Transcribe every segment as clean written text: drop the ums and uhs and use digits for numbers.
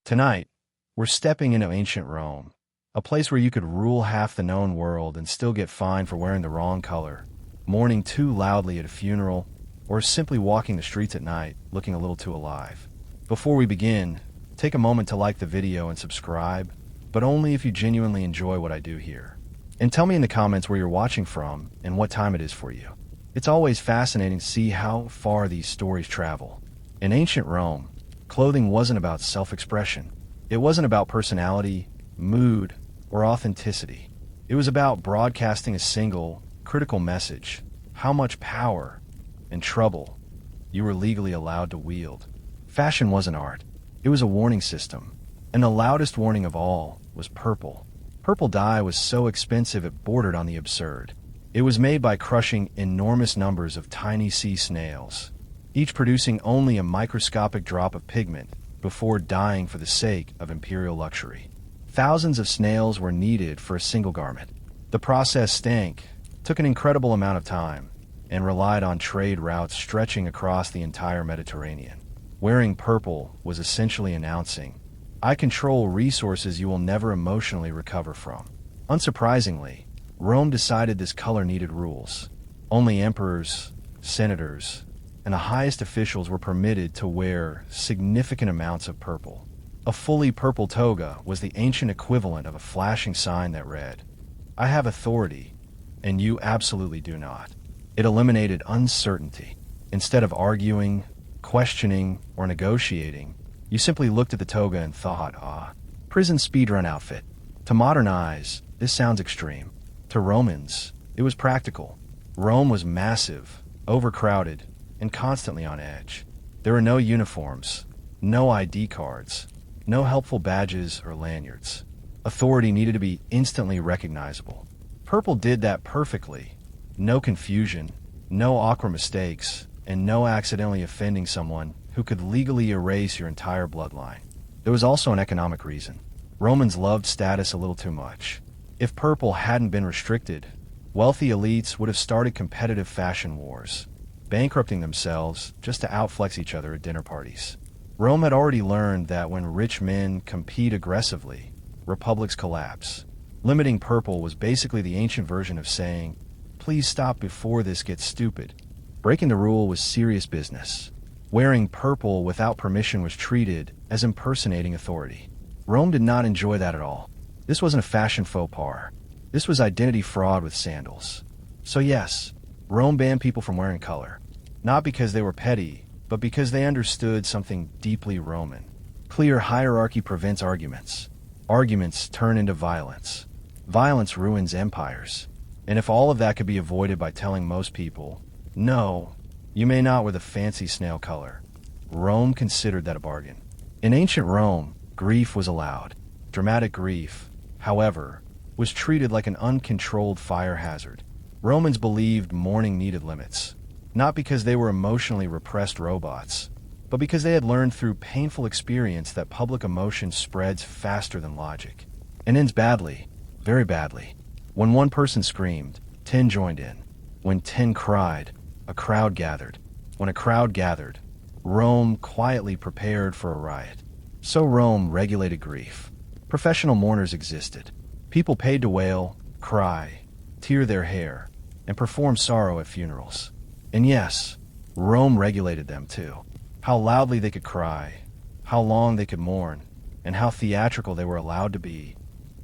Tonight, we're stepping into ancient Rome, a place where you could rule half the known world and still get fined for wearing the wrong color, mourning too loudly at a funeral, or simply walking the streets at night looking a little too alive. Before we begin, take a moment to like the video and subscribe, but only if you genuinely enjoy what I do here. And tell me in the comments where you're watching from and what time it is for you. It's always fascinating to see how far these stories travel. In ancient Rome, clothing wasn't about self-expression. It wasn't about personality, mood, or authenticity. It was about broadcasting a single, critical message: how much power and trouble you were legally allowed to wield. Fashion wasn't art. It was a warning system. And the loudest warning of all was purple. Purple dye was so expensive it bordered on the absurd. It was made by crushing enormous numbers of tiny sea snails, each producing only a microscopic drop of pigment before dying for the sake of imperial luxury. Thousands of snails were needed for a single garment. The process stank, took an incredible amount of time, and relied on trade routes stretching across the entire Mediterranean. Wearing purple was essentially announcing, I control resources you will never emotionally recover from. Unsurprisingly, Rome decided this color needed rules. Only emperors, senators, and the highest officials were permitted to wear significant amounts of purple. A fully purple toga was the ancient equivalent of a flashing sign that read, I have authority, and you absolutely do not. It eliminated uncertainty. Instead of arguing, questioning, or negotiating, you simply looked at the toga and thought, prison speedrun outfit. To modernize, this sounds extreme. To Romans, it was practical. Rome was massive, overcrowded, and constantly on edge. There were no uniforms, no ID cards, no helpful badges or lanyards. Authority needed to be instantly recognizable. Purple did that perfectly. No confusion, no awkward mistakes, and no accidentally offending someone who could legally erase your entire bloodline. There was also an economic reason. Romans loved status a little too much. If purple hadn't been restricted, wealthy elites would have started competitive fashion wars, bankrupting themselves just to outflex each other at dinner parties. Rome had already learned that when rich men compete aggressively, republics collapse. Limiting purple was basically the ancient version of saying, please stop before this gets stupid. Breaking the rule was serious business. Wearing purple without permission was treated as impersonating authority. Rome did not enjoy that at all. This wasn't a fashion faux pas. This was identity fraud with sandals. So yes, Rome banned people from wearing color. Not because they were petty, but because they understood something deeply Roman. Clear hierarchy prevents arguments. Arguments turn into violence. Violence ruins empires. And if all of that could be avoided by telling most people, no, you may not wear the fancy snail color, Rome considered that a bargain. In ancient Rome, grief was allowed. Dramatic grief, however, was treated like an uncontrolled fire hazard. Romans believed mourning needed limits, not because they were emotionally repressed robots, but because they had learned through painful experience that public emotion spreads faster than logic, and ends badly, very badly. When one person screamed, 10 joined in. When 10 cried, a crowd gathered. When a crowd gathered, Rome quietly prepared for a riot. So Rome regulated grief. Professional mourners existed. People paid to wail, cry, tear their hair, and perform sorrow at funerals. And yes, Rome regulated them too. How loudly they could cry, how long they could mourn, and how theatrical they were allowed to be,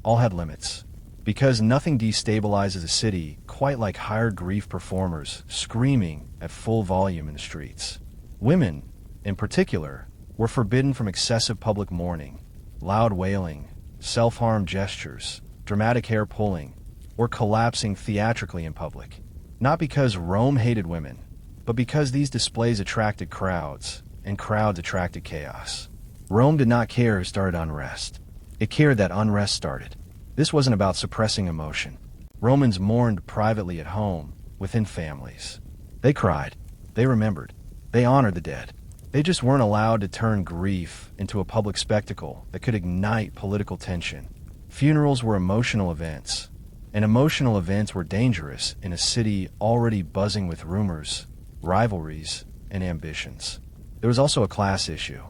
all had limits. Because nothing destabilizes a city quite like hired grief performers screaming at full volume in the streets. Women, in particular, were forbidden from excessive public mourning, loud wailing, self-harm gestures, dramatic hair pulling, or collapsing theatrically in public. Not because Rome hated women, but because these displays attracted crowds, and crowds attracted chaos. Rome did not care who started unrest. It cared that unrest started. This wasn't about suppressing emotion. Romans mourned privately at home, within families. They cried. They remembered. They honored the dead. They just weren't allowed to turn grief into a public spectacle that could ignite political tension. Funerals were emotional events, and emotional events were dangerous in a city already buzzing with rumors, rivalries, and ambitions. There was also a class issue.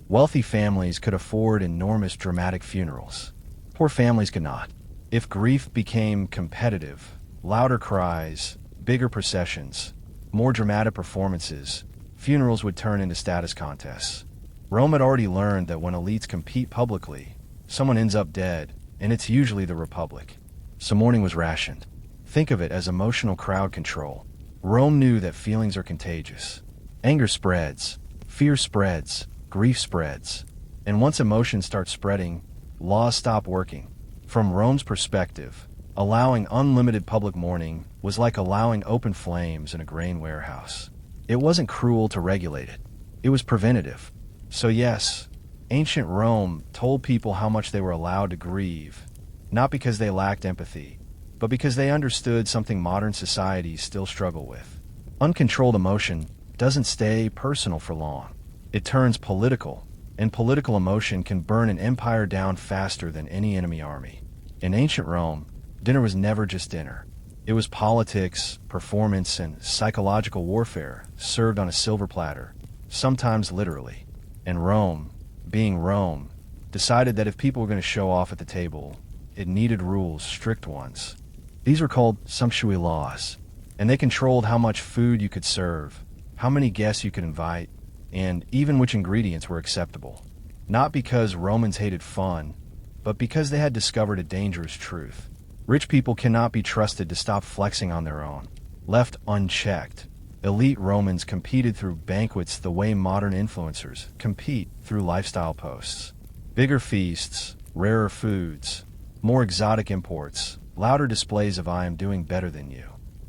Wealthy families could afford enormous dramatic funerals. Poor families could not. If grief became competitive, louder cries, bigger processions, more dramatic performances, funerals would turn into status contests. Rome had already learned that when elites compete publicly, someone ends up dead, and it's usually the Republic. So mourning was rationed. Think of it as emotional crowd control. Rome knew that feelings are contagious. Anger spreads, fear spreads, grief spreads. And once emotions start spreading, laws stop working. From Rome's perspective, allowing unlimited public mourning was like allowing open flames in a grain warehouse. It wasn't cruel to regulate it. It was preventative. So yes, ancient Rome told people how much they were allowed to grieve, not because they lacked empathy, but because they understood something modern societies still struggle with. Uncontrolled emotion doesn't stay personal for long. It turns political, and political emotion can burn an empire down faster than any enemy army. In ancient Rome, dinner was never just dinner. It was politics, performance, and psychological warfare served on a silver platter, sometimes literally. And Rome, being Rome, decided that if people were going to show off at the table, it needed rules, strict ones. These were called sumptuary laws, and they controlled how much food you could serve, how many guests you could invite, and even which ingredients were acceptable. Not because Romans hated fun, but because they had discovered a dangerous truth. Rich people cannot be trusted to stop flexing on their own. Left unchecked, elite Romans competed through banquets the way modern influencers compete through lifestyle posts. Bigger feasts, rarer foods, more exotic imports, louder displays of "I am doing better than you."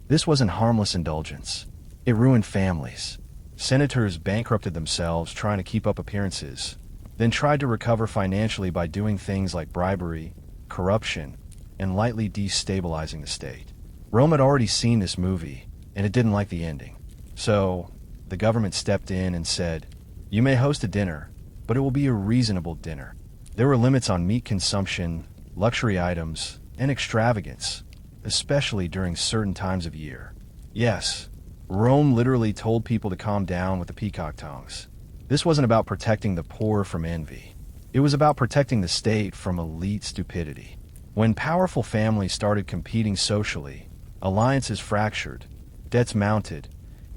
This wasn't harmless indulgence. It ruined families. Senators bankrupted themselves trying to keep up appearances, then tried to recover financially by doing things like bribery, corruption, and lightly destabilizing the state. Rome had already seen this movie, and it didn't like the ending. So, the government stepped in and said, "You may host a dinner, but it will be a reasonable dinner." There were limits on meat consumption, luxury items, and extravagance, especially during certain times of year. Yes, Rome literally told people to calm down with the peacock tongues. This wasn't about protecting the poor from envy. It was about protecting the state from elite stupidity. When powerful families started competing socially, alliances fractured, debts mounted,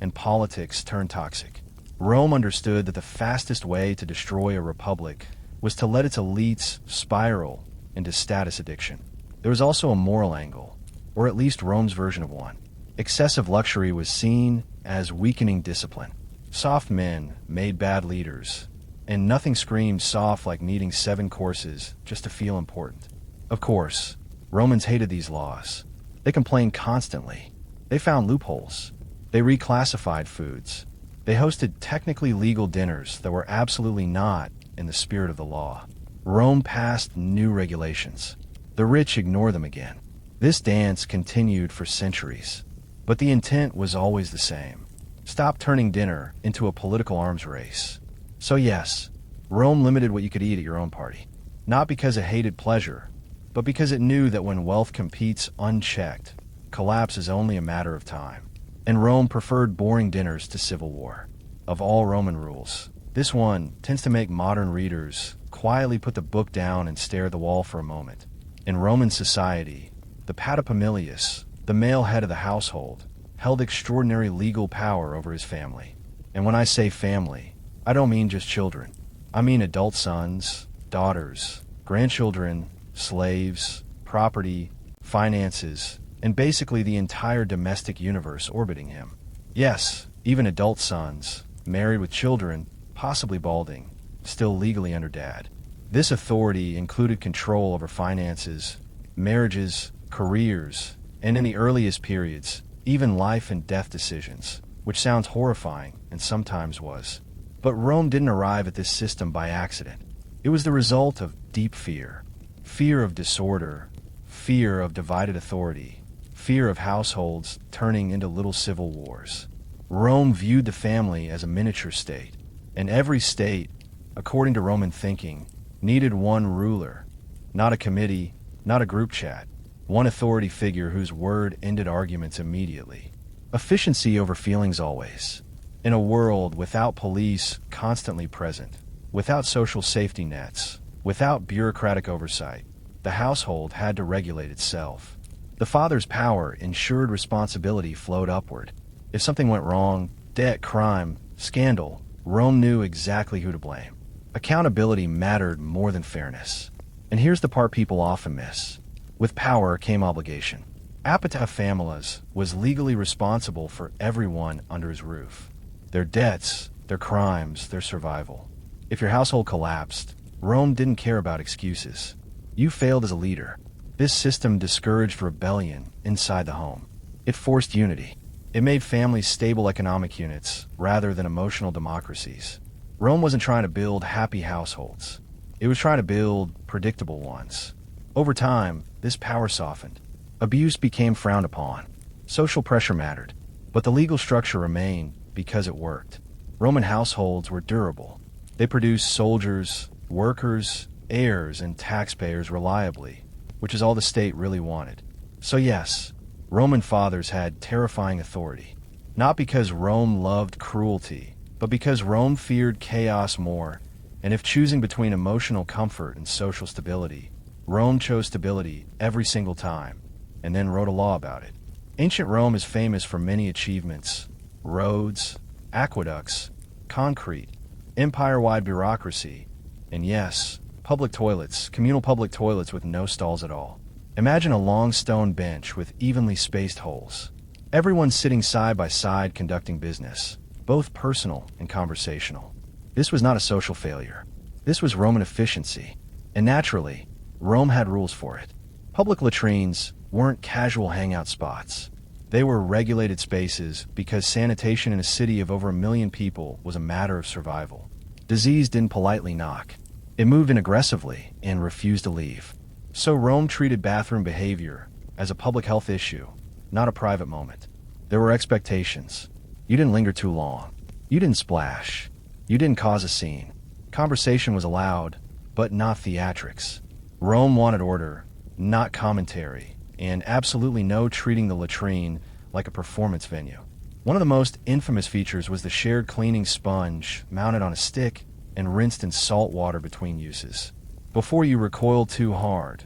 and politics turned toxic. Rome understood that the fastest way to destroy a republic was to let its elites spiral into status addiction. There was also a moral angle, or at least Rome's version of one. Excessive luxury was seen as weakening discipline. Soft men made bad leaders, and nothing screamed soft like needing 7 courses just to feel important. Of course, Romans hated these laws. They complained constantly. They found loopholes. They reclassified foods. They hosted technically legal dinners that were absolutely not in the spirit of the law. Rome passed new regulations. The rich ignored them again. This dance continued for centuries, but the intent was always the same. Stop turning dinner into a political arms race. So yes, Rome limited what you could eat at your own party. Not because it hated pleasure, but because it knew that when wealth competes unchecked, collapse is only a matter of time. And Rome preferred boring dinners to civil war. Of all Roman rules, this one tends to make modern readers quietly put the book down and stare at the wall for a moment. In Roman society, the paterfamilias, the male head of the household, held extraordinary legal power over his family. And when I say family, I don't mean just children. I mean adult sons, daughters, grandchildren, slaves, property, finances, and basically the entire domestic universe orbiting him. Yes, even adult sons, married with children, possibly balding, still legally under dad. This authority included control over finances, marriages, careers, and in the earliest periods, even life and death decisions, which sounds horrifying and sometimes was. But Rome didn't arrive at this system by accident. It was the result of deep fear. Fear of disorder, fear of divided authority, fear of households turning into little civil wars. Rome viewed the family as a miniature state, and every state, according to Roman thinking, needed one ruler, not a committee, not a group chat, one authority figure whose word ended arguments immediately. Efficiency over feelings always. In a world without police constantly present, Without social safety nets, without bureaucratic oversight, the household had to regulate itself. The father's power ensured responsibility flowed upward. If something went wrong, debt, crime, scandal, Rome knew exactly who to blame. Accountability mattered more than fairness. And here's the part people often miss. With power came obligation. Apata Familias was legally responsible for everyone under his roof. Their debts, their crimes, their survival. If your household collapsed, Rome didn't care about excuses. You failed as a leader. This system discouraged rebellion inside the home. It forced unity. It made families stable economic units rather than emotional democracies. Rome wasn't trying to build happy households. It was trying to build predictable ones. Over time, this power softened. Abuse became frowned upon. Social pressure mattered. But the legal structure remained because it worked. Roman households were durable. They produced soldiers, workers, heirs, and taxpayers reliably, which is all the state really wanted. So yes, Roman fathers had terrifying authority. Not because Rome loved cruelty, but because Rome feared chaos more, and if choosing between emotional comfort and social stability, Rome chose stability every single time, and then wrote a law about it. Ancient Rome is famous for many achievements: roads, aqueducts, concrete, empire-wide bureaucracy, and yes, public toilets, communal public toilets with no stalls at all. Imagine a long stone bench with evenly spaced holes. Everyone sitting side by side conducting business, both personal and conversational. This was not a social failure. This was Roman efficiency. And naturally, Rome had rules for it. Public latrines weren't casual hangout spots. They were regulated spaces because sanitation in a city of over 1 million people was a matter of survival. Disease didn't politely knock. It moved in aggressively and refused to leave. So Rome treated bathroom behavior as a public health issue, not a private moment. There were expectations. You didn't linger too long. You didn't splash. You didn't cause a scene. Conversation was allowed, but not theatrics. Rome wanted order, not commentary, and absolutely no treating the latrine like a performance venue. One of the most infamous features was the shared cleaning sponge mounted on a stick and rinsed in salt water between uses. Before you recoil too hard,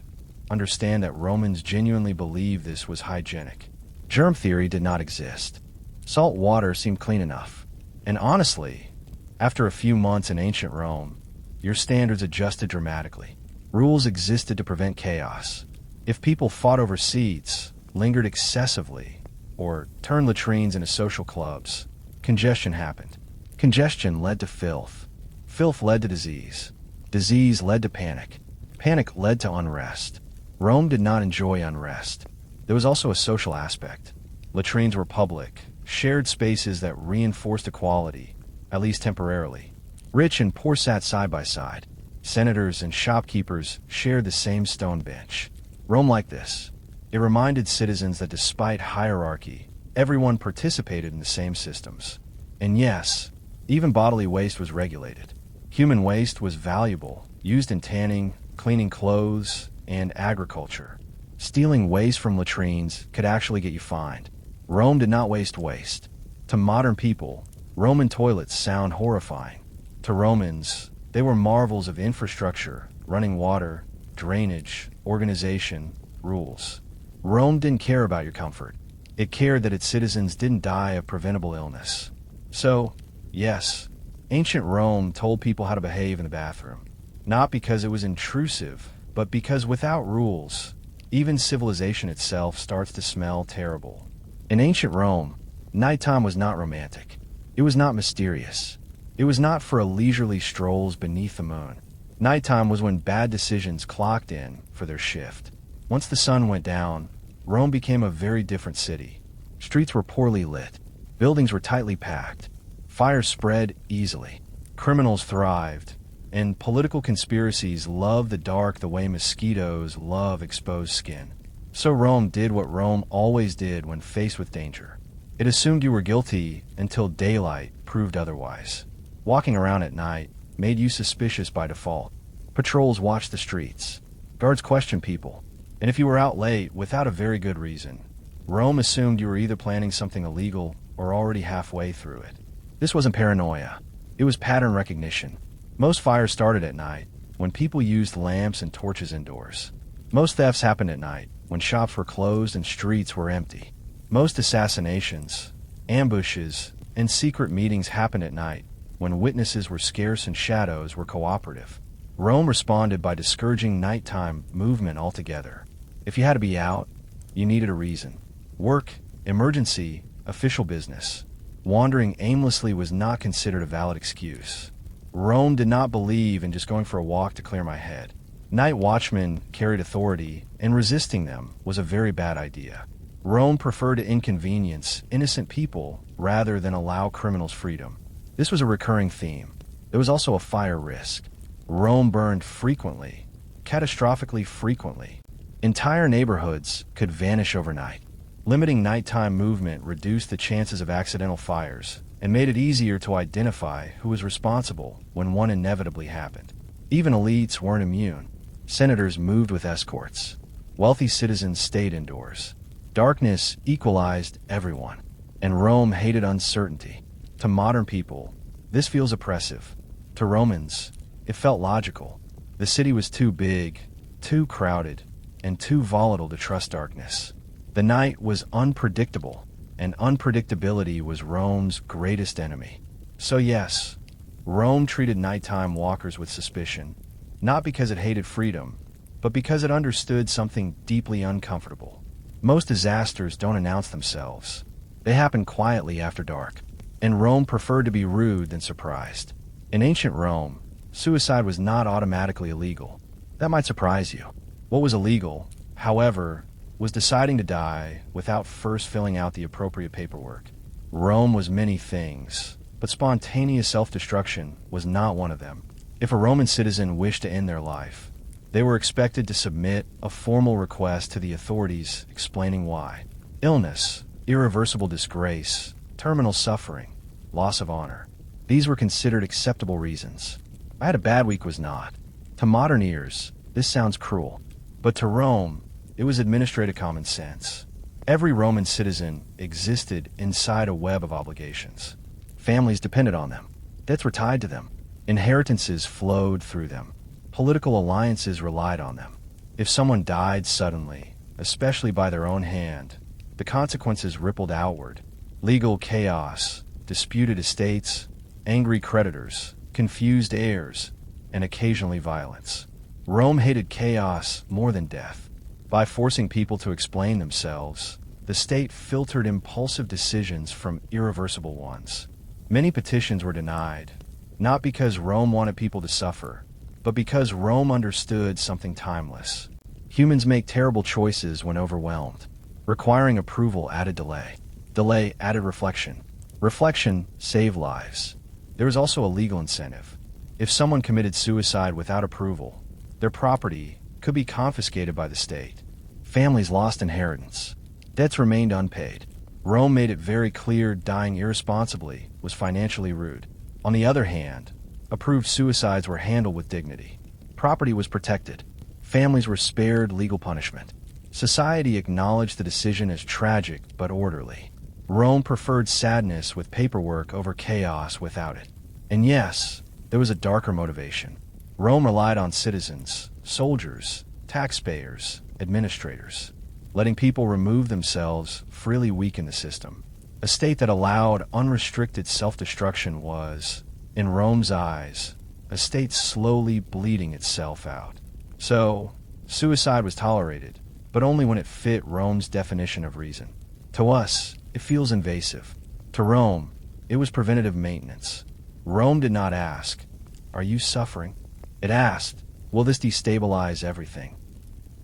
understand that Romans genuinely believed this was hygienic. Germ theory did not exist. Salt water seemed clean enough. And honestly, after a few months in ancient Rome, your standards adjusted dramatically. Rules existed to prevent chaos. If people fought over seats, lingered excessively, or turned latrines into social clubs, congestion happened. Congestion led to filth. Filth led to disease. Disease led to panic. Panic led to unrest. Rome did not enjoy unrest. There was also a social aspect. Latrines were public, shared spaces that reinforced equality, at least temporarily. Rich and poor sat side by side. Senators and shopkeepers shared the same stone bench. Rome liked this. It reminded citizens that despite hierarchy, everyone participated in the same systems. And yes, even bodily waste was regulated. Human waste was valuable, used in tanning, cleaning clothes, and agriculture. Stealing waste from latrines could actually get you fined. Rome did not waste waste. To modern people, Roman toilets sound horrifying. To Romans, they were marvels of infrastructure, running water, drainage, organization, rules. Rome didn't care about your comfort. It cared that its citizens didn't die of preventable illness. So, yes, ancient Rome told people how to behave in the bathroom. Not because it was intrusive, but because without rules, even civilization itself starts to smell terrible. In ancient Rome, nighttime was not romantic. It was not mysterious. It was not for a leisurely strolls beneath the moon. Nighttime was when bad decisions clocked in for their shift. Once the sun went down, Rome became a very different city. Streets were poorly lit. Buildings were tightly packed. Fires spread easily. Criminals thrived. And political conspiracies loved the dark the way mosquitoes love exposed skin. So Rome did what Rome always did when faced with danger. It assumed you were guilty until daylight proved otherwise. Walking around at night made you suspicious by default. Patrols watched the streets. Guards questioned people. And if you were out late without a very good reason, Rome assumed you were either planning something illegal or already halfway through it. This wasn't paranoia. It was pattern recognition. Most fires started at night, when people used lamps and torches indoors. Most thefts happened at night, when shops were closed and streets were empty. Most assassinations, ambushes, and secret meetings happened at night, when witnesses were scarce and shadows were cooperative. Rome responded by discouraging nighttime movement altogether. If you had to be out, you needed a reason. Work, emergency, official business. Wandering aimlessly was not considered a valid excuse. Rome did not believe in just going for a walk to clear my head. Night watchmen carried authority, and resisting them was a very bad idea. Rome preferred to inconvenience innocent people rather than allow criminals freedom. This was a recurring theme. There was also a fire risk. Rome burned frequently, catastrophically frequently. Entire neighborhoods could vanish overnight. Limiting nighttime movement reduced the chances of accidental fires and made it easier to identify who was responsible when one inevitably happened. Even elites weren't immune. Senators moved with escorts. Wealthy citizens stayed indoors. Darkness equalized everyone, and Rome hated uncertainty. To modern people, this feels oppressive. To Romans, it felt logical. The city was too big, too crowded, and too volatile to trust darkness. The night was unpredictable, and unpredictability was Rome's greatest enemy. So yes, Rome treated nighttime walkers with suspicion, not because it hated freedom, but because it understood something deeply uncomfortable. Most disasters don't announce themselves. They happen quietly after dark, and Rome preferred to be rude than surprised. In ancient Rome, suicide was not automatically illegal. That might surprise you. What was illegal, however, was deciding to die without first filling out the appropriate paperwork. Rome was many things, but spontaneous self-destruction was not one of them. If a Roman citizen wished to end their life, they were expected to submit a formal request to the authorities explaining why. Illness, irreversible disgrace, terminal suffering, loss of honor. These were considered acceptable reasons. I had a bad week was not. To modern ears, this sounds cruel. But to Rome, it was administrative common sense. Every Roman citizen existed inside a web of obligations. Families depended on them. Debts were tied to them. Inheritances flowed through them. Political alliances relied on them. If someone died suddenly, especially by their own hand, the consequences rippled outward. Legal chaos, disputed estates, angry creditors, confused heirs, and occasionally violence. Rome hated chaos more than death. By forcing people to explain themselves, the state filtered impulsive decisions from irreversible ones. Many petitions were denied, not because Rome wanted people to suffer, but because Rome understood something timeless. Humans make terrible choices when overwhelmed. Requiring approval added delay. Delay added reflection. Reflection saved lives. There was also a legal incentive. If someone committed suicide without approval, their property could be confiscated by the state. Families lost inheritance. Debts remained unpaid. Rome made it very clear dying irresponsibly was financially rude. On the other hand, approved suicides were handled with dignity. Property was protected. Families were spared legal punishment. Society acknowledged the decision as tragic but orderly. Rome preferred sadness with paperwork over chaos without it. And yes, there was a darker motivation. Rome relied on citizens, soldiers, taxpayers, administrators. Letting people remove themselves freely weakened the system. A state that allowed unrestricted self-destruction was, in Rome's eyes, a state slowly bleeding itself out. So, suicide was tolerated, but only when it fit Rome's definition of reason. To us, it feels invasive. To Rome, it was preventative maintenance. Rome did not ask, "Are you suffering?" It asked, "Will this destabilize everything?"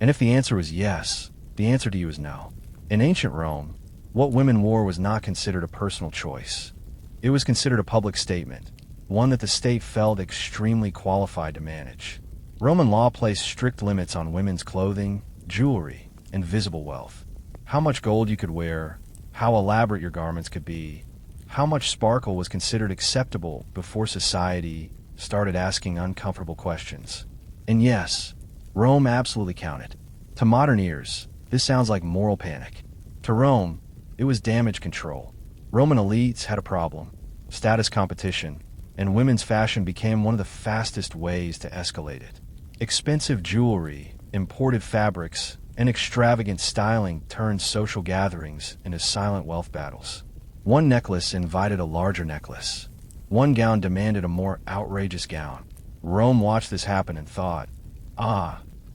And if the answer was yes, the answer to you is no. In ancient Rome, what women wore was not considered a personal choice. It was considered a public statement, one that the state felt extremely qualified to manage. Roman law placed strict limits on women's clothing, jewelry, and visible wealth. How much gold you could wear, how elaborate your garments could be, how much sparkle was considered acceptable before society started asking uncomfortable questions. And yes, Rome absolutely counted. To modern ears, this sounds like moral panic. To Rome, it was damage control. Roman elites had a problem: status competition, and women's fashion became one of the fastest ways to escalate it. Expensive jewelry, imported fabrics, and extravagant styling turned social gatherings into silent wealth battles. One necklace invited a larger necklace. One gown demanded a more outrageous gown. Rome watched this happen and thought,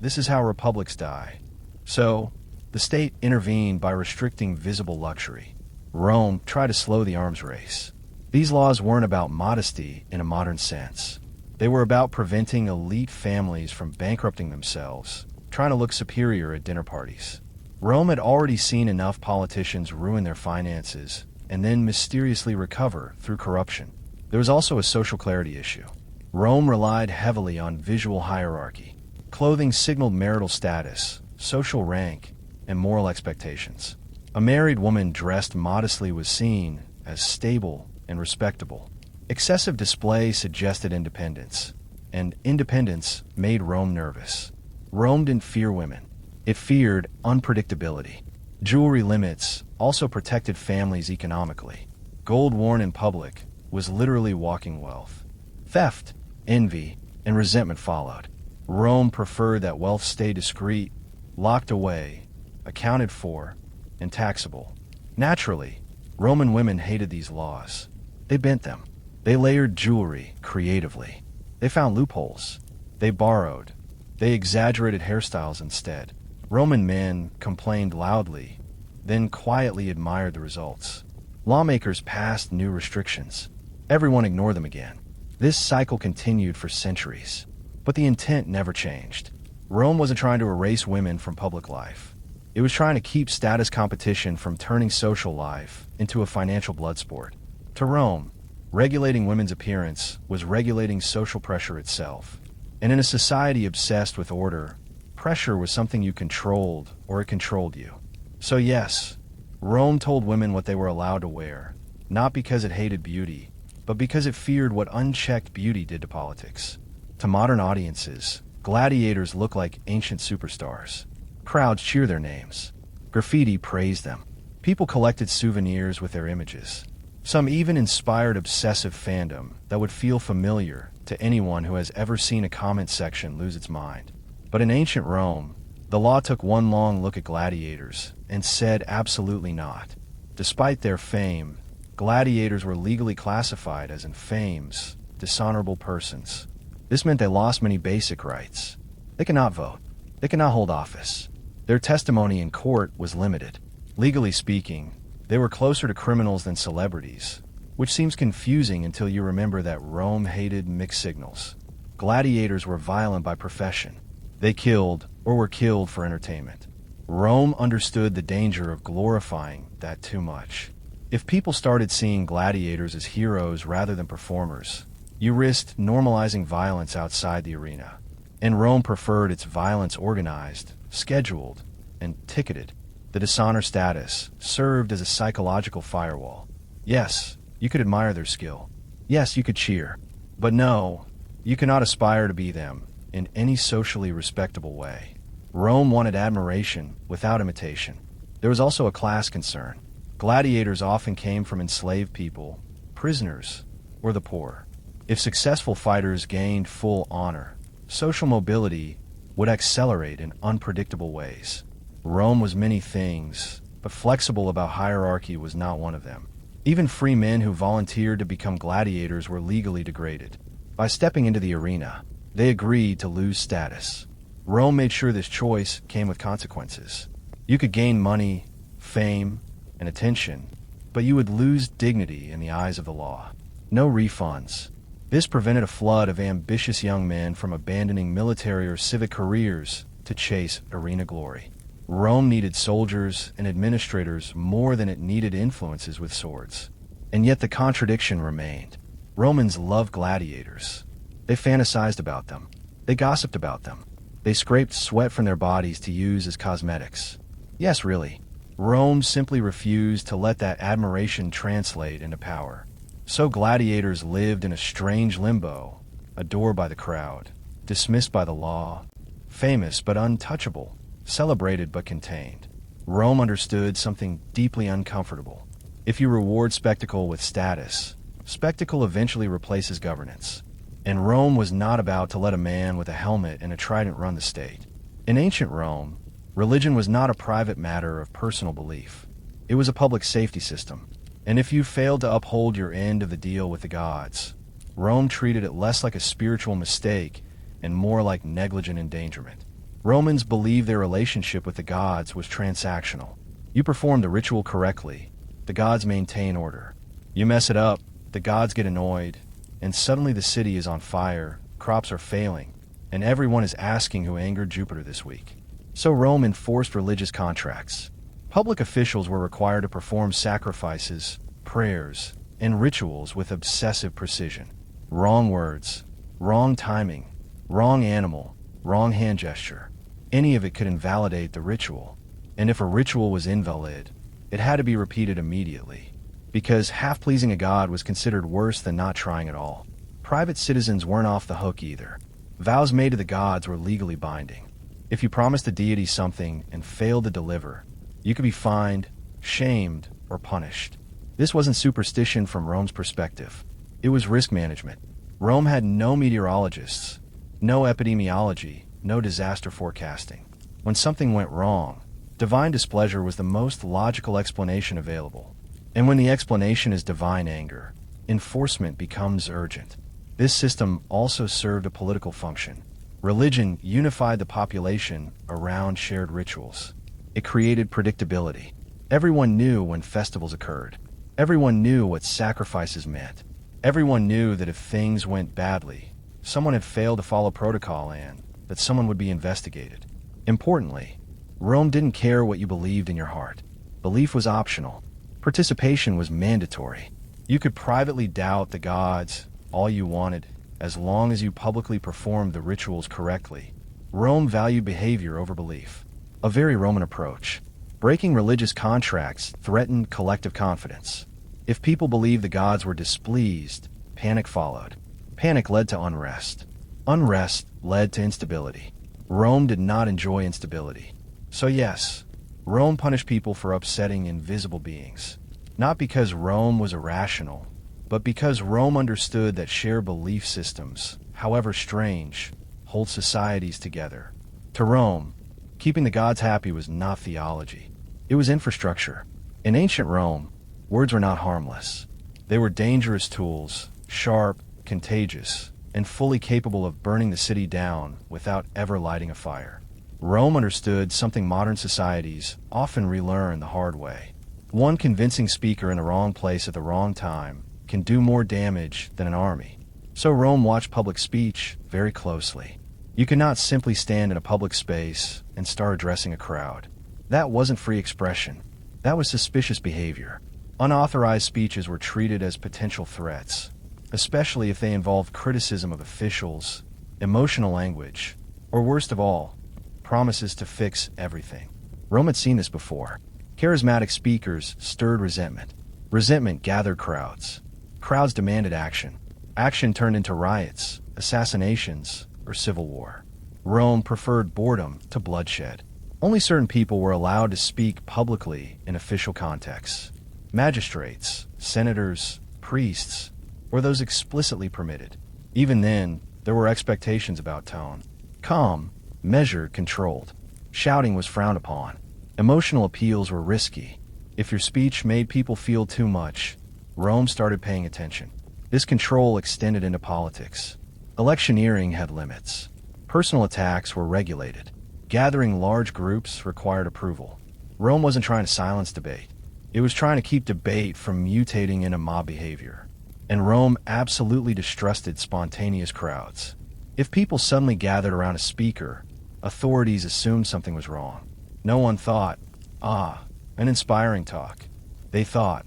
this is how republics die. So, the state intervened by restricting visible luxury. Rome tried to slow the arms race. These laws weren't about modesty in a modern sense. They were about preventing elite families from bankrupting themselves, trying to look superior at dinner parties. Rome had already seen enough politicians ruin their finances and then mysteriously recover through corruption. There was also a social clarity issue. Rome relied heavily on visual hierarchy. Clothing signaled marital status, social rank, and moral expectations. A married woman dressed modestly was seen as stable and respectable. Excessive display suggested independence, and independence made Rome nervous. Rome didn't fear women. It feared unpredictability. Jewelry limits also protected families economically. Gold worn in public was literally walking wealth. Theft, envy, and resentment followed. Rome preferred that wealth stay discreet, locked away, accounted for, and taxable. Naturally, Roman women hated these laws. They bent them. They layered jewelry creatively. They found loopholes. They borrowed. They exaggerated hairstyles instead. Roman men complained loudly, then quietly admired the results. Lawmakers passed new restrictions. Everyone ignored them again. This cycle continued for centuries. But the intent never changed. Rome wasn't trying to erase women from public life. It was trying to keep status competition from turning social life into a financial blood sport. To Rome, regulating women's appearance was regulating social pressure itself. And in a society obsessed with order, pressure was something you controlled or it controlled you. So yes, Rome told women what they were allowed to wear, not because it hated beauty, but because it feared what unchecked beauty did to politics. To modern audiences, gladiators look like ancient superstars. Crowds cheer their names. Graffiti praised them. People collected souvenirs with their images. Some even inspired obsessive fandom that would feel familiar to anyone who has ever seen a comment section lose its mind. But in ancient Rome, the law took one long look at gladiators and said absolutely not. Despite their fame, gladiators were legally classified as infames, dishonorable persons. This meant they lost many basic rights. They could not vote. They could not hold office. Their testimony in court was limited. Legally speaking, they were closer to criminals than celebrities, which seems confusing until you remember that Rome hated mixed signals. Gladiators were violent by profession. They killed or were killed for entertainment. Rome understood the danger of glorifying that too much. If people started seeing gladiators as heroes rather than performers, you risked normalizing violence outside the arena. And Rome preferred its violence organized, scheduled, and ticketed. The dishonor status served as a psychological firewall. Yes, you could admire their skill. Yes, you could cheer. But no, you cannot aspire to be them in any socially respectable way. Rome wanted admiration without imitation. There was also a class concern. Gladiators often came from enslaved people, prisoners, or the poor. If successful fighters gained full honor, social mobility would accelerate in unpredictable ways. Rome was many things, but flexible about hierarchy was not one of them. Even free men who volunteered to become gladiators were legally degraded. By stepping into the arena, they agreed to lose status. Rome made sure this choice came with consequences. You could gain money, fame, and attention, but you would lose dignity in the eyes of the law. No refunds. This prevented a flood of ambitious young men from abandoning military or civic careers to chase arena glory. Rome needed soldiers and administrators more than it needed influences with swords. And yet the contradiction remained. Romans loved gladiators. They fantasized about them. They gossiped about them. They scraped sweat from their bodies to use as cosmetics. Yes, really. Rome simply refused to let that admiration translate into power. So gladiators lived in a strange limbo, adored by the crowd, dismissed by the law, famous but untouchable, celebrated but contained. Rome understood something deeply uncomfortable. If you reward spectacle with status, Spectacle eventually replaces governance. And Rome was not about to let a man with a helmet and a trident run the state. In ancient Rome, religion was not a private matter of personal belief. It was a public safety system. And if you failed to uphold your end of the deal with the gods, Rome treated it less like a spiritual mistake and more like negligent endangerment. Romans believed their relationship with the gods was transactional. You perform the ritual correctly, the gods maintain order. You mess it up, the gods get annoyed, and suddenly the city is on fire, crops are failing, and everyone is asking who angered Jupiter this week. So Rome enforced religious contracts. Public officials were required to perform sacrifices, prayers, and rituals with obsessive precision. Wrong words, wrong timing, wrong animal, wrong hand gesture. Any of it could invalidate the ritual. And if a ritual was invalid, it had to be repeated immediately, because half-pleasing a god was considered worse than not trying at all. Private citizens weren't off the hook either. Vows made to the gods were legally binding. If you promised the deity something and failed to deliver, you could be fined, shamed, or punished. This wasn't superstition from Rome's perspective. It was risk management. Rome had no meteorologists, no epidemiology, no disaster forecasting. When something went wrong, divine displeasure was the most logical explanation available. And when the explanation is divine anger, enforcement becomes urgent. This system also served a political function. Religion unified the population around shared rituals. It created predictability. Everyone knew when festivals occurred. Everyone knew what sacrifices meant. Everyone knew that if things went badly, someone had failed to follow protocol and that someone would be investigated. Importantly, Rome didn't care what you believed in your heart. Belief was optional. Participation was mandatory. You could privately doubt the gods all you wanted, as long as you publicly performed the rituals correctly. Rome valued behavior over belief. A very Roman approach. Breaking religious contracts threatened collective confidence. If people believed the gods were displeased, panic followed. Panic led to unrest. Unrest led to instability. Rome did not enjoy instability. So yes, Rome punished people for upsetting invisible beings. Not because Rome was irrational, but because Rome understood that shared belief systems, however strange, hold societies together. To Rome, keeping the gods happy was not theology. It was infrastructure. In ancient Rome, words were not harmless. They were dangerous tools, sharp, contagious, and fully capable of burning the city down without ever lighting a fire. Rome understood something modern societies often relearn the hard way. One convincing speaker in the wrong place at the wrong time can do more damage than an army. So Rome watched public speech very closely. You could not simply stand in a public space and start addressing a crowd. That wasn't free expression. That was suspicious behavior. Unauthorized speeches were treated as potential threats, especially if they involved criticism of officials, emotional language, or worst of all, promises to fix everything. Rome had seen this before. Charismatic speakers stirred resentment. Resentment gathered crowds. Crowds demanded action. Action turned into riots, assassinations, or civil war. Rome preferred boredom to bloodshed. Only certain people were allowed to speak publicly in official contexts. Magistrates, senators, priests, or those explicitly permitted. Even then, there were expectations about tone. Calm, measured, controlled. Shouting was frowned upon. Emotional appeals were risky. If your speech made people feel too much, Rome started paying attention. This control extended into politics. Electioneering had limits. Personal attacks were regulated. Gathering large groups required approval. Rome wasn't trying to silence debate. It was trying to keep debate from mutating into mob behavior. And Rome absolutely distrusted spontaneous crowds. If people suddenly gathered around a speaker, authorities assumed something was wrong. No one thought, an inspiring talk. They thought,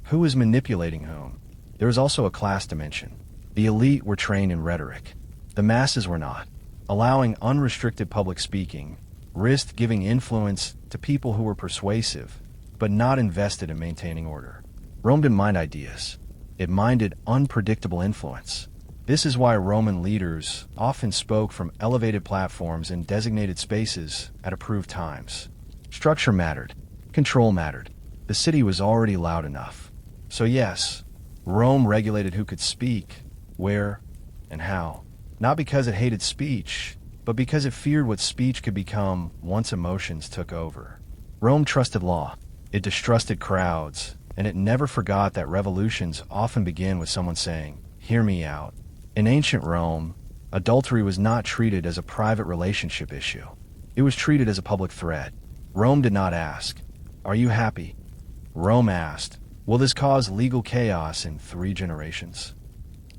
who is manipulating whom? There was also a class dimension. The elite were trained in rhetoric. The masses were not. Allowing unrestricted public speaking risked giving influence to people who were persuasive, but not invested in maintaining order. Rome didn't mind ideas. It minded unpredictable influence. This is why Roman leaders often spoke from elevated platforms in designated spaces at approved times. Structure mattered. Control mattered. The city was already loud enough. So yes, Rome regulated who could speak, where, and how. Not because it hated speech, but because it feared what speech could become once emotions took over. Rome trusted law. It distrusted crowds, and it never forgot that revolutions often begin with someone saying, "Hear me out." In ancient Rome, adultery was not treated as a private relationship issue. It was treated as a public threat. Rome did not ask, "Are you happy?" Rome asked, "Will this cause legal chaos in 3 generations?"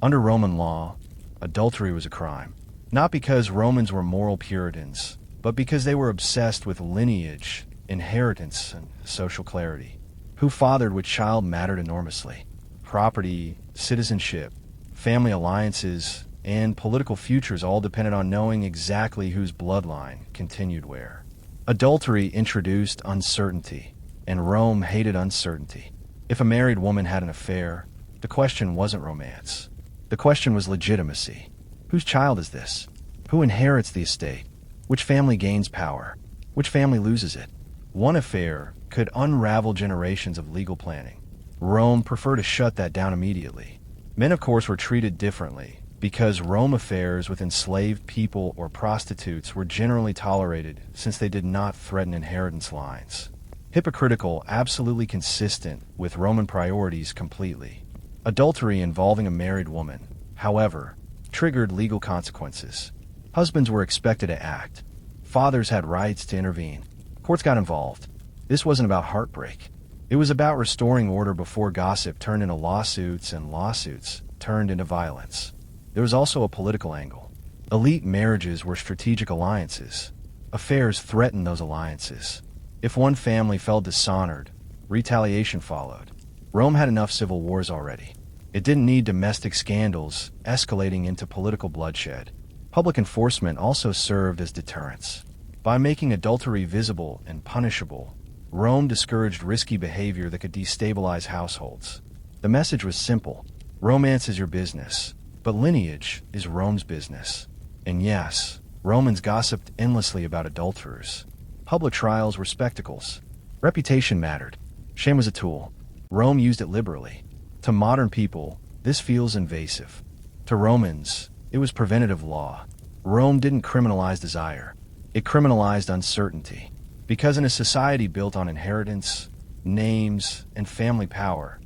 Under Roman law, adultery was a crime. Not because Romans were moral Puritans, but because they were obsessed with lineage, inheritance, and social clarity. Who fathered which child mattered enormously. Property, citizenship, family alliances, and political futures all depended on knowing exactly whose bloodline continued where. Adultery introduced uncertainty, and Rome hated uncertainty. If a married woman had an affair, the question wasn't romance. The question was legitimacy. Whose child is this? Who inherits the estate? Which family gains power? Which family loses it? One affair could unravel generations of legal planning. Rome preferred to shut that down immediately. Men, of course, were treated differently, because Rome affairs with enslaved people or prostitutes were generally tolerated since they did not threaten inheritance lines. Hypocritical, absolutely consistent with Roman priorities completely. Adultery involving a married woman, however, triggered legal consequences. Husbands were expected to act. Fathers had rights to intervene. Courts got involved. This wasn't about heartbreak. It was about restoring order before gossip turned into lawsuits and lawsuits turned into violence. There was also a political angle. Elite marriages were strategic alliances. Affairs threatened those alliances. If one family fell dishonored, retaliation followed. Rome had enough civil wars already. It didn't need domestic scandals escalating into political bloodshed. Public enforcement also served as deterrence. By making adultery visible and punishable, Rome discouraged risky behavior that could destabilize households. The message was simple. Romance is your business, but lineage is Rome's business. And yes, Romans gossiped endlessly about adulterers. Public trials were spectacles. Reputation mattered. Shame was a tool. Rome used it liberally. To modern people, this feels invasive. To Romans, it was preventative law. Rome didn't criminalize desire. It criminalized uncertainty. Because in a society built on inheritance, names, and family power,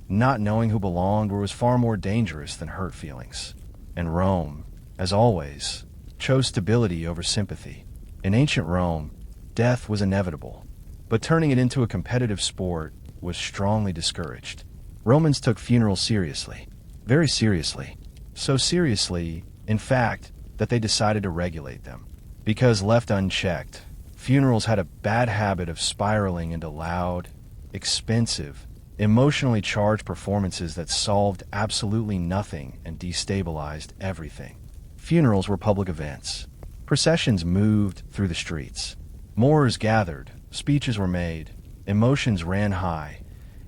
not knowing who belonged was far more dangerous than hurt feelings. And Rome, as always, chose stability over sympathy. In ancient Rome, death was inevitable, but turning it into a competitive sport was strongly discouraged. Romans took funerals seriously, very seriously. So seriously, in fact, that they decided to regulate them. Because left unchecked, funerals had a bad habit of spiraling into loud, expensive, emotionally charged performances that solved absolutely nothing and destabilized everything. Funerals were public events. Processions moved through the streets. Mourners gathered, speeches were made, emotions ran high,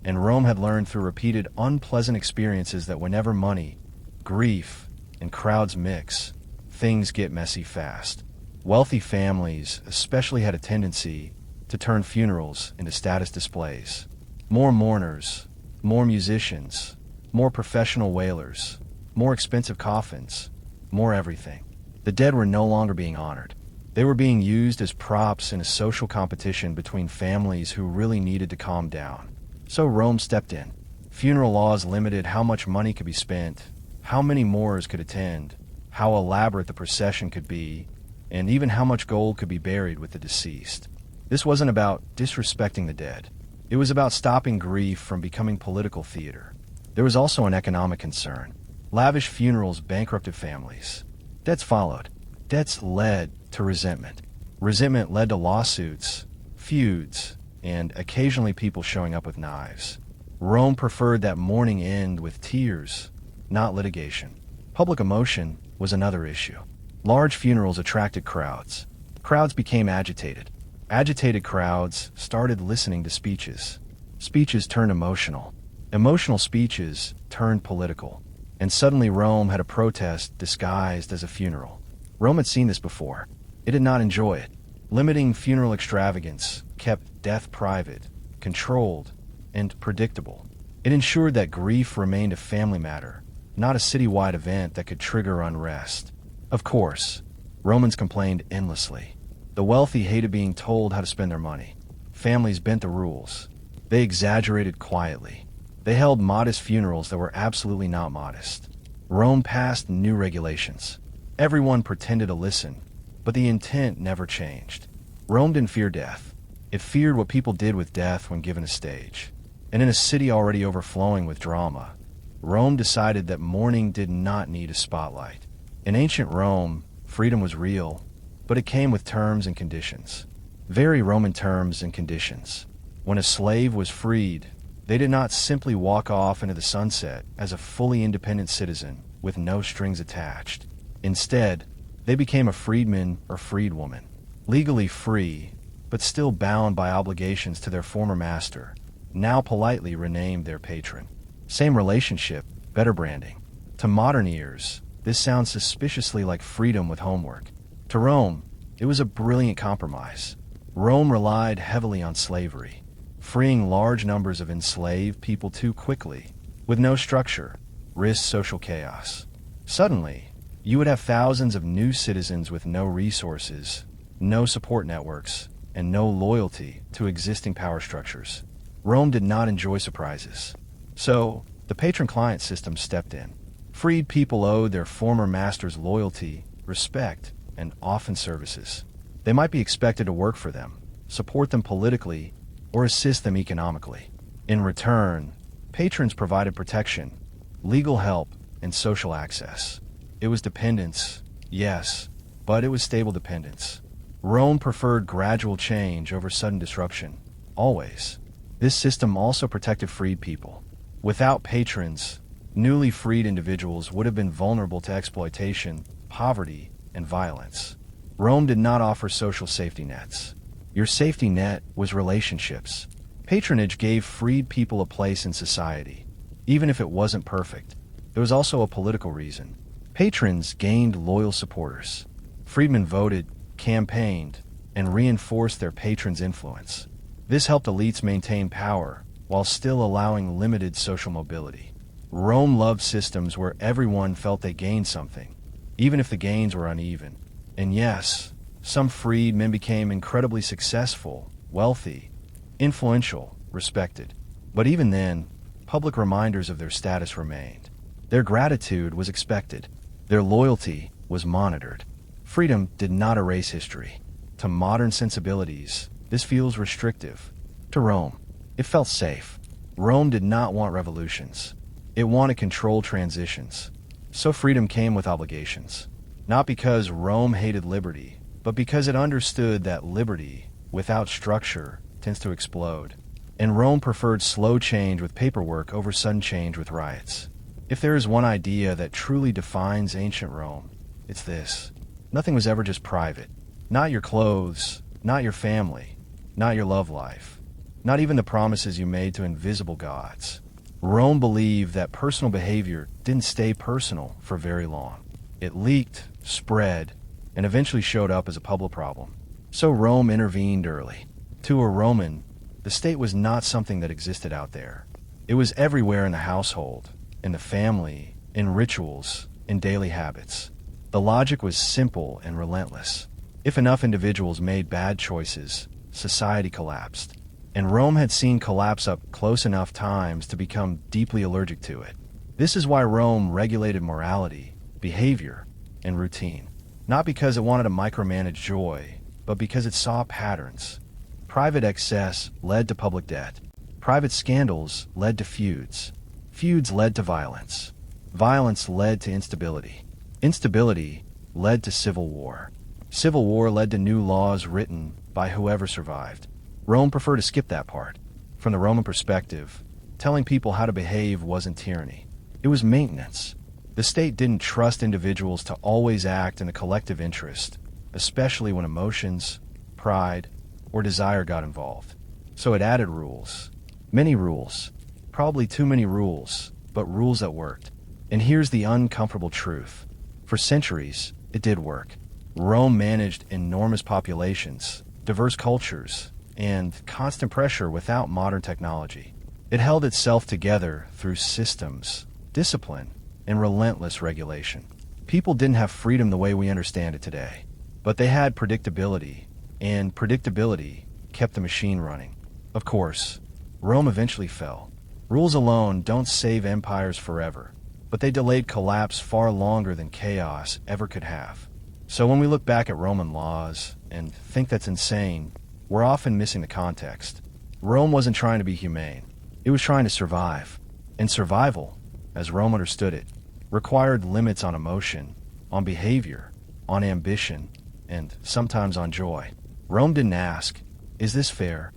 and Rome had learned through repeated unpleasant experiences that whenever money, grief, and crowds mix, things get messy fast. Wealthy families especially had a tendency to turn funerals into status displays. More mourners, more musicians, more professional wailers, more expensive coffins, more everything. The dead were no longer being honored. They were being used as props in a social competition between families who really needed to calm down. So Rome stepped in. Funeral laws limited how much money could be spent, how many mourners could attend, how elaborate the procession could be, and even how much gold could be buried with the deceased. This wasn't about disrespecting the dead. It was about stopping grief from becoming political theater. There was also an economic concern. Lavish funerals bankrupted families. Debts followed. Debts led to resentment. Resentment led to lawsuits, feuds, and occasionally people showing up with knives. Rome preferred that mourning end with tears, not litigation. Public emotion was another issue. Large funerals attracted crowds. Crowds became agitated. Agitated crowds started listening to speeches. Speeches turned emotional. Emotional speeches turned political. And suddenly Rome had a protest disguised as a funeral. Rome had seen this before. It did not enjoy it. Limiting funeral extravagance kept death private, controlled, and predictable. It ensured that grief remained a family matter, not a citywide event that could trigger unrest. Of course, Romans complained endlessly. The wealthy hated being told how to spend their money. Families bent the rules. They exaggerated quietly. They held modest funerals that were absolutely not modest. Rome passed new regulations. Everyone pretended to listen, but the intent never changed. Rome didn't fear death. It feared what people did with death when given a stage. And in a city already overflowing with drama, Rome decided that mourning did not need a spotlight. In ancient Rome, freedom was real, but it came with terms and conditions. Very Roman terms and conditions. When a slave was freed, they did not simply walk off into the sunset as a fully independent citizen with no strings attached. Instead, they became a freedman or freedwoman, legally free, but still bound by obligations to their former master, now politely renamed their patron. Same relationship, better branding. To modern ears, this sounds suspiciously like freedom with homework. To Rome, it was a brilliant compromise. Rome relied heavily on slavery, freeing large numbers of enslaved people too quickly, with no structure, risked social chaos. Suddenly, you would have thousands of new citizens with no resources, no support networks, and no loyalty to existing power structures. Rome did not enjoy surprises. So, the patron-client system stepped in. Freed people owed their former masters loyalty, respect, and often services. They might be expected to work for them, support them politically, or assist them economically. In return, patrons provided protection, legal help, and social access. It was dependence, yes, but it was stable dependence. Rome preferred gradual change over sudden disruption, always. This system also protected freed people. Without patrons, newly freed individuals would have been vulnerable to exploitation, poverty, and violence. Rome did not offer social safety nets. Your safety net was relationships. Patronage gave freed people a place in society, even if it wasn't perfect. There was also a political reason. Patrons gained loyal supporters. Freedmen voted, campaigned, and reinforced their patrons' influence. This helped elites maintain power while still allowing limited social mobility. Rome loved systems where everyone felt they gained something, even if the gains were uneven. And yes, some freed men became incredibly successful, wealthy, influential, respected. But even then, public reminders of their status remained. Their gratitude was expected. Their loyalty was monitored. Freedom did not erase history. To modern sensibilities, this feels restrictive. To Rome, it felt safe. Rome did not want revolutions. It wanted controlled transitions. So freedom came with obligations. Not because Rome hated liberty, but because it understood that liberty, without structure, tends to explode. And Rome preferred slow change with paperwork over sudden change with riots. If there is one idea that truly defines ancient Rome, it's this. Nothing was ever just private. Not your clothes, not your family, not your love life, not even the promises you made to invisible gods. Rome believed that personal behavior didn't stay personal for very long. It leaked, spread, and eventually showed up as a public problem. So Rome intervened early. To a Roman, the state was not something that existed out there. It was everywhere in the household, in the family, in rituals, in daily habits. The logic was simple and relentless. If enough individuals made bad choices, society collapsed. And Rome had seen collapse up close enough times to become deeply allergic to it. This is why Rome regulated morality, behavior, and routine. Not because it wanted to micromanage joy, but because it saw patterns. Private excess led to public debt. Private scandals led to feuds. Feuds led to violence. Violence led to instability. Instability led to civil war. Civil war led to new laws written by whoever survived. Rome preferred to skip that part. From the Roman perspective, telling people how to behave wasn't tyranny. It was maintenance. The state didn't trust individuals to always act in the collective interest, especially when emotions, pride, or desire got involved. So it added rules. Many rules. Probably too many rules, but rules that worked. And here's the uncomfortable truth. For centuries, it did work. Rome managed enormous populations, diverse cultures, and constant pressure without modern technology. It held itself together through systems, discipline, and relentless regulation. People didn't have freedom the way we understand it today, but they had predictability, and predictability kept the machine running. Of course, Rome eventually fell. Rules alone don't save empires forever, but they delayed collapse far longer than chaos ever could have. So when we look back at Roman laws and think that's insane, we're often missing the context. Rome wasn't trying to be humane. It was trying to survive. And survival, as Rome understood it, required limits on emotion, on behavior, on ambition, and sometimes on joy. Rome didn't ask, "Is this fair?"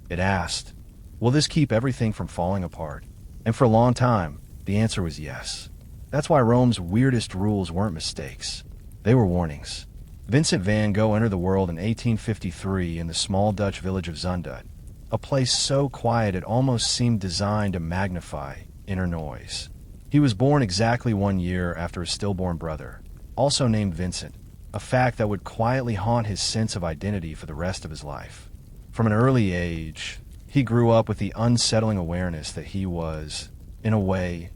It asked, "Will this keep everything from falling apart?" And for a long time, the answer was yes. That's why Rome's weirdest rules weren't mistakes. They were warnings. Vincent van Gogh entered the world in 1853 in the small Dutch village of Zundert, a place so quiet it almost seemed designed to magnify inner noise. He was born exactly 1 year after his stillborn brother, also named Vincent, a fact that would quietly haunt his sense of identity for the rest of his life. From an early age, he grew up with the unsettling awareness that he was, in a way,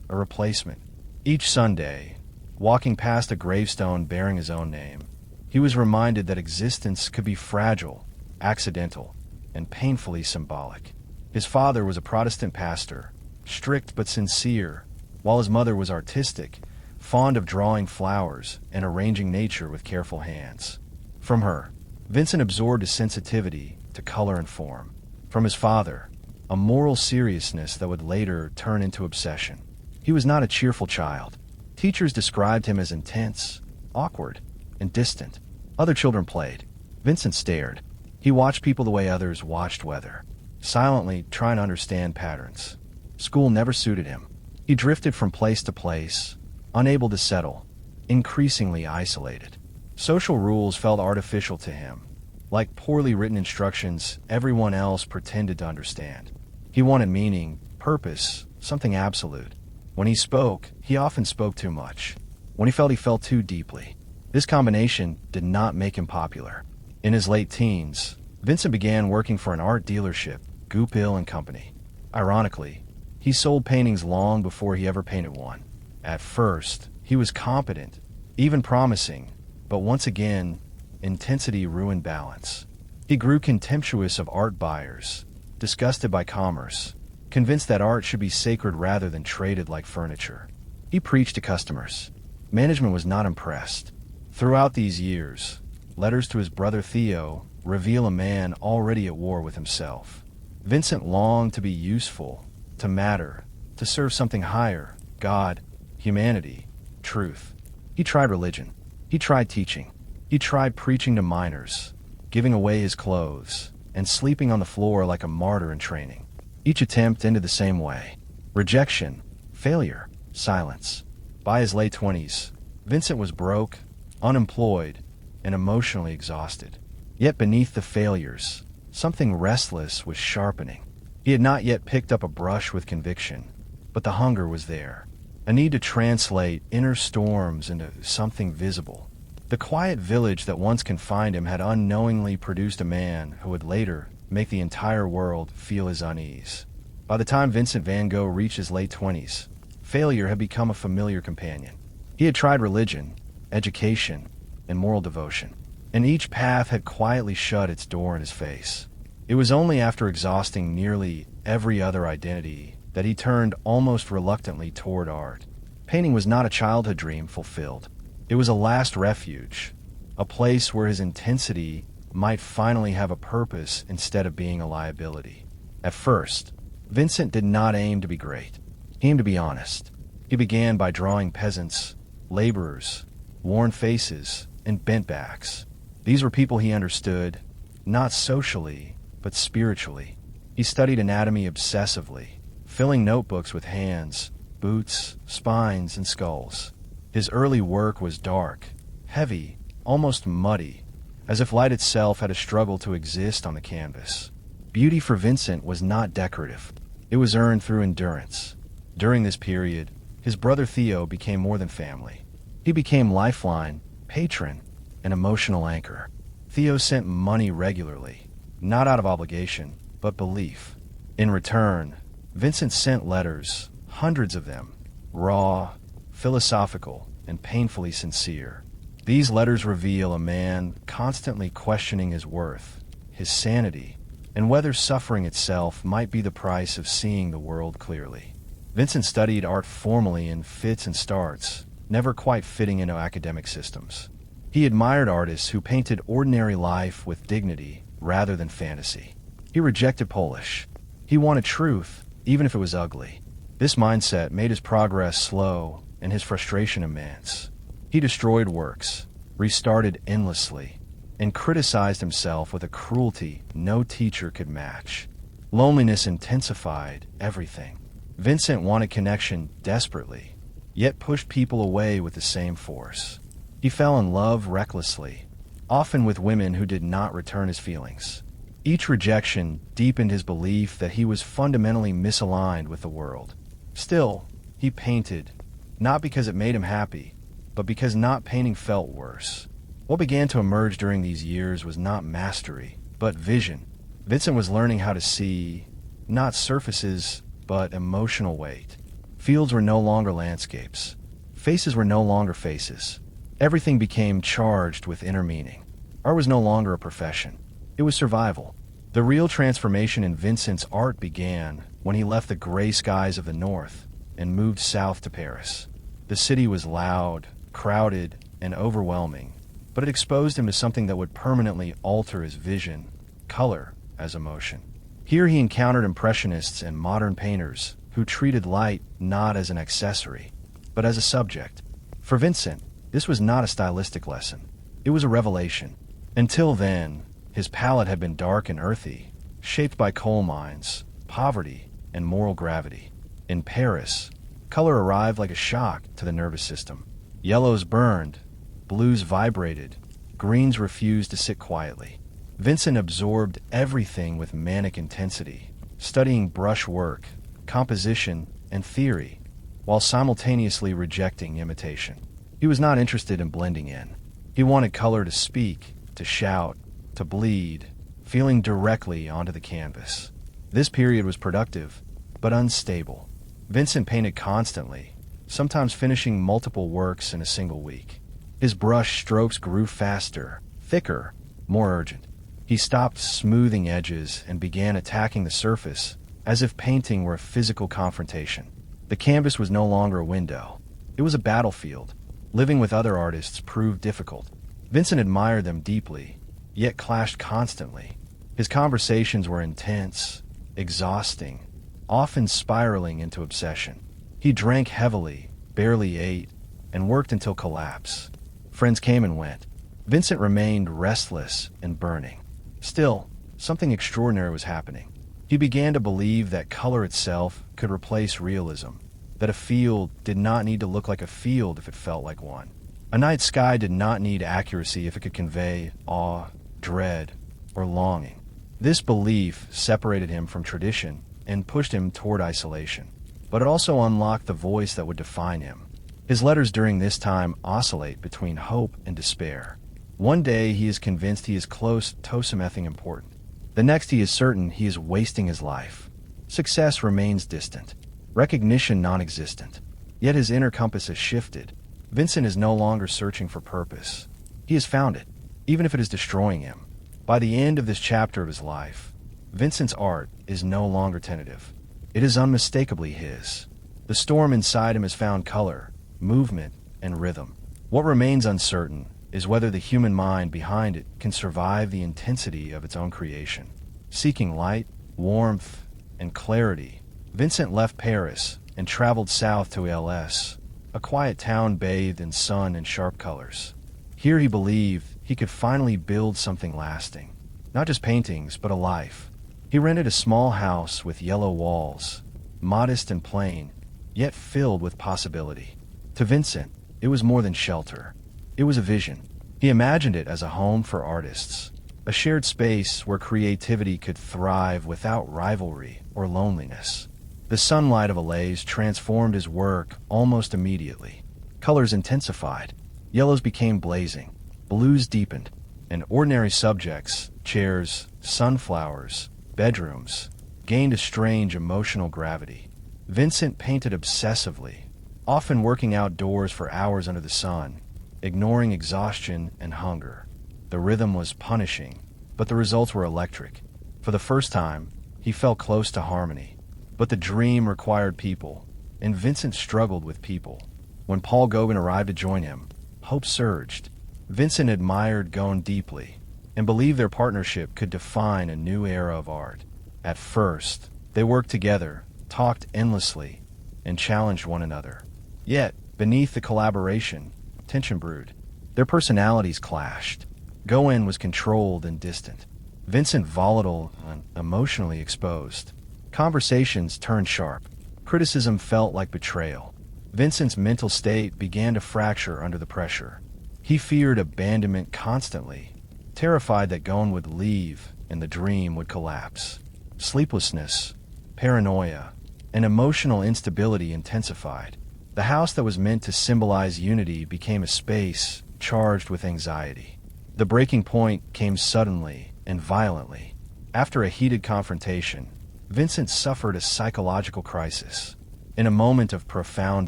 a replacement. Each Sunday, walking past a gravestone bearing his own name, he was reminded that existence could be fragile, accidental, and painfully symbolic. His father was a Protestant pastor, strict but sincere, while his mother was artistic, fond of drawing flowers and arranging nature with careful hands. From her, Vincent absorbed a sensitivity to color and form. From his father, a moral seriousness that would later turn into obsession. He was not a cheerful child. Teachers described him as intense, awkward, and distant. Other children played. Vincent stared. He watched people the way others watched weather, silently trying to understand patterns. School never suited him. He drifted from place to place, unable to settle, increasingly isolated. Social rules felt artificial to him. Like poorly written instructions everyone else pretended to understand. He wanted meaning, purpose, something absolute. When he spoke, he often spoke too much. When he felt too deeply. This combination did not make him popular. In his late teens, Vincent began working for an art dealership, Goupil and Company. Ironically, he sold paintings long before he ever painted one. At first, he was competent, even promising, but once again, intensity ruined balance. He grew contemptuous of art buyers, disgusted by commerce, convinced that art should be sacred rather than traded like furniture. He preached to customers. Management was not impressed. Throughout these years, letters to his brother Theo reveal a man already at war with himself. Vincent longed to be useful, to matter, to serve something higher, God, humanity, truth. He tried religion. He tried teaching. He tried preaching to minors, giving away his clothes, and sleeping on the floor like a martyr in training. Each attempt ended the same way. Rejection, failure, silence. By his late 20s, Vincent was broke, unemployed, and emotionally exhausted. Yet beneath the failures, something restless was sharpening. He had not yet picked up a brush with conviction, but the hunger was there. A need to translate inner storms into something visible. The quiet village that once confined him had unknowingly produced a man who would later make the entire world feel his unease. By the time Vincent van Gogh reached his late 20s, failure had become a familiar companion. He had tried religion, education, and moral devotion, and each path had quietly shut its door in his face. It was only after exhausting nearly every other identity that he turned almost reluctantly toward art. Painting was not a childhood dream fulfilled. It was a last refuge, a place where his intensity might finally have a purpose instead of being a liability. At first, Vincent did not aim to be great. He aimed to be honest. He began by drawing peasants, laborers, worn faces, and bent backs. These were people he understood, not socially, but spiritually. He studied anatomy obsessively, filling notebooks with hands, boots, spines, and skulls. His early work was dark, heavy, almost muddy, as if light itself had a struggle to exist on the canvas. Beauty for Vincent was not decorative. It was earned through endurance. During this period, his brother Theo became more than family. He became lifeline, patron, and emotional anchor. Theo sent money regularly, not out of obligation, but belief. In return, Vincent sent letters, hundreds of them, raw, philosophical, and painfully sincere. These letters reveal a man constantly questioning his worth, his sanity, and whether suffering itself might be the price of seeing the world clearly. Vincent studied art formally in fits and starts, never quite fitting into academic systems. He admired artists who painted ordinary life with dignity rather than fantasy. He rejected polish. He wanted truth, even if it was ugly. This mindset made his progress slow and his frustration immense. He destroyed works, restarted endlessly, and criticized himself with a cruelty no teacher could match. Loneliness intensified everything. Vincent wanted connection desperately, yet pushed people away with the same force. He fell in love recklessly, often with women who did not return his feelings. Each rejection deepened his belief that he was fundamentally misaligned with the world. Still, he painted, not because it made him happy, but because not painting felt worse. What began to emerge during these years was not mastery, but vision. Vincent was learning how to see, not surfaces, but emotional weight. Fields were no longer landscapes. Faces were no longer faces. Everything became charged with inner meaning. Art was no longer a profession. It was survival. The real transformation in Vincent's art began when he left the gray skies of the north and moved south to Paris. The city was loud, crowded, and overwhelming, but it exposed him to something that would permanently alter his vision: color as emotion. Here he encountered impressionists and modern painters who treated light not as an accessory, but as a subject. For Vincent, this was not a stylistic lesson. It was a revelation. Until then, his palette had been dark and earthy, shaped by coal mines, poverty, and moral gravity. In Paris, color arrived like a shock to the nervous system. Yellows burned, blues vibrated, greens refused to sit quietly. Vincent absorbed everything with manic intensity, studying brush work, composition, and theory, while simultaneously rejecting imitation. He was not interested in blending in. He wanted color to speak, to shout, to bleed, feeling directly onto the canvas. This period was productive, but unstable. Vincent painted constantly, sometimes finishing multiple works in a single week. His brush strokes grew faster, thicker, more urgent. He stopped smoothing edges and began attacking the surface, as if painting were a physical confrontation. The canvas was no longer a window. It was a battlefield. Living with other artists proved difficult. Vincent admired them deeply, yet clashed constantly. His conversations were intense, exhausting, often spiraling into obsession. He drank heavily, barely ate, and worked until collapse. Friends came and went. Vincent remained restless and burning. Still, something extraordinary was happening. He began to believe that color itself could replace realism, that a field did not need to look like a field if it felt like one. A night sky did not need accuracy if it could convey awe, dread, or longing. This belief separated him from tradition and pushed him toward isolation, but it also unlocked the voice that would define him. His letters during this time oscillate between hope and despair. One day he is convinced he is close to something important. The next he is certain he is wasting his life. Success remains distant, recognition non-existent. Yet his inner compass has shifted. Vincent is no longer searching for purpose. He has found it, even if it is destroying him. By the end of this chapter of his life, Vincent's art is no longer tentative. It is unmistakably his. The storm inside him has found color, movement, and rhythm. What remains uncertain is whether the human mind behind it can survive the intensity of its own creation. Seeking light, warmth, and clarity, Vincent left Paris and traveled south to Els, a quiet town bathed in sun and sharp colors. Here he believed he could finally build something lasting, not just paintings, but a life. He rented a small house with yellow walls, modest and plain, yet filled with possibility. To Vincent, it was more than shelter. It was a vision. He imagined it as a home for artists, a shared space where creativity could thrive without rivalry or loneliness. The sunlight of Els transformed his work almost immediately. Colors intensified. Yellows became blazing. Blues deepened. And ordinary subjects, chairs, sunflowers, bedrooms, gained a strange emotional gravity. Vincent painted obsessively, often working outdoors for hours under the sun, ignoring exhaustion and hunger. The rhythm was punishing, but the results were electric. For the first time, he felt close to harmony. But the dream required people, and Vincent struggled with people. When Paul Gauguin arrived to join him, hope surged. Vincent admired Gauguin deeply, and believed their partnership could define a new era of art. At first, they worked together, talked endlessly, and challenged one another. Yet, beneath the collaboration, tension brewed. Their personalities clashed. Gauguin was controlled and distant. Vincent volatile and emotionally exposed. Conversations turned sharp. Criticism felt like betrayal. Vincent's mental state began to fracture under the pressure. He feared abandonment constantly, terrified that Gauguin would leave and the dream would collapse. Sleeplessness, paranoia, and emotional instability intensified. The house that was meant to symbolize unity became a space charged with anxiety. The breaking point came suddenly and violently. After a heated confrontation, Vincent suffered a psychological crisis. In a moment of profound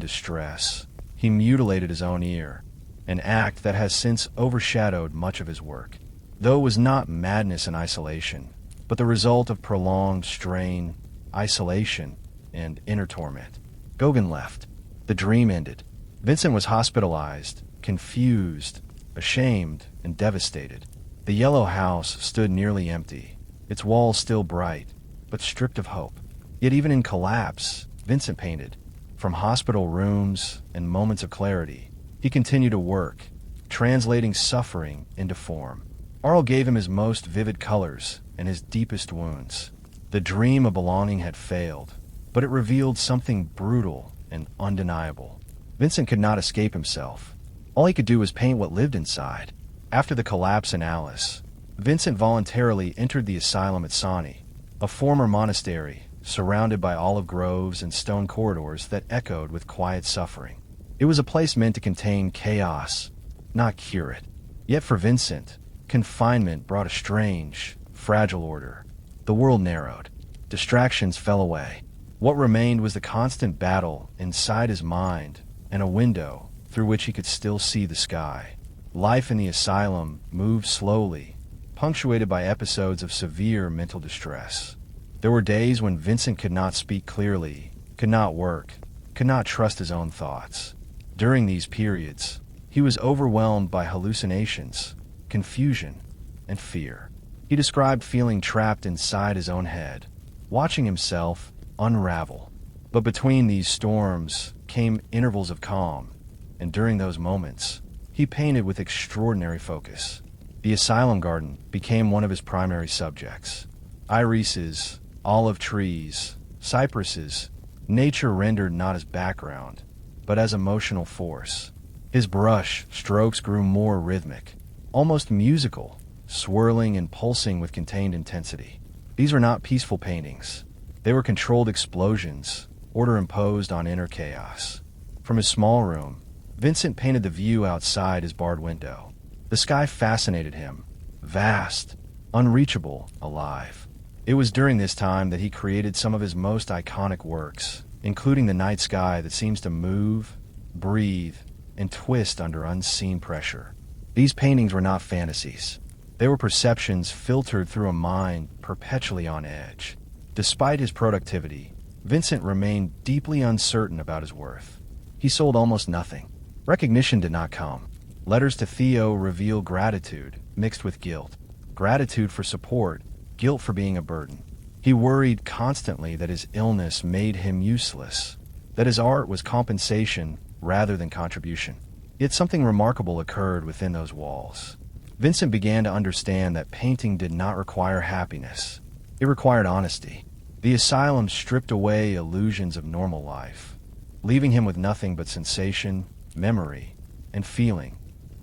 distress, he mutilated his own ear, an act that has since overshadowed much of his work. Though it was not madness in isolation, but the result of prolonged strain, isolation, and inner torment. Gauguin left. The dream ended. Vincent was hospitalized, confused, ashamed, and devastated. The yellow house stood nearly empty, its walls still bright, but stripped of hope. Yet even in collapse, Vincent painted. From hospital rooms and moments of clarity, he continued to work, translating suffering into form. Arles gave him his most vivid colors and his deepest wounds. The dream of belonging had failed, but it revealed something brutal and undeniable. Vincent could not escape himself. All he could do was paint what lived inside. After the collapse in Alice, Vincent voluntarily entered the asylum at Sani, a former monastery surrounded by olive groves and stone corridors that echoed with quiet suffering. It was a place meant to contain chaos, not cure it. Yet for Vincent, confinement brought a strange, fragile order. The world narrowed. Distractions fell away. What remained was the constant battle inside his mind and a window through which he could still see the sky. Life in the asylum moved slowly, punctuated by episodes of severe mental distress. There were days when Vincent could not speak clearly, could not work, could not trust his own thoughts. During these periods, he was overwhelmed by hallucinations, confusion, and fear. He described feeling trapped inside his own head, watching himself unravel. But between these storms came intervals of calm, and during those moments, he painted with extraordinary focus. The asylum garden became one of his primary subjects. Irises, olive trees, cypresses, nature rendered not as background, but as emotional force. His brush strokes grew more rhythmic, almost musical, swirling and pulsing with contained intensity. These were not peaceful paintings. They were controlled explosions, order imposed on inner chaos. From his small room, Vincent painted the view outside his barred window. The sky fascinated him, vast, unreachable, alive. It was during this time that he created some of his most iconic works, including the night sky that seems to move, breathe, and twist under unseen pressure. These paintings were not fantasies. They were perceptions filtered through a mind perpetually on edge. Despite his productivity, Vincent remained deeply uncertain about his worth. He sold almost nothing. Recognition did not come. Letters to Theo reveal gratitude mixed with guilt. Gratitude for support, guilt for being a burden. He worried constantly that his illness made him useless, that his art was compensation rather than contribution. Yet something remarkable occurred within those walls. Vincent began to understand that painting did not require happiness. It required honesty. The asylum stripped away illusions of normal life, leaving him with nothing but sensation, memory, and feeling,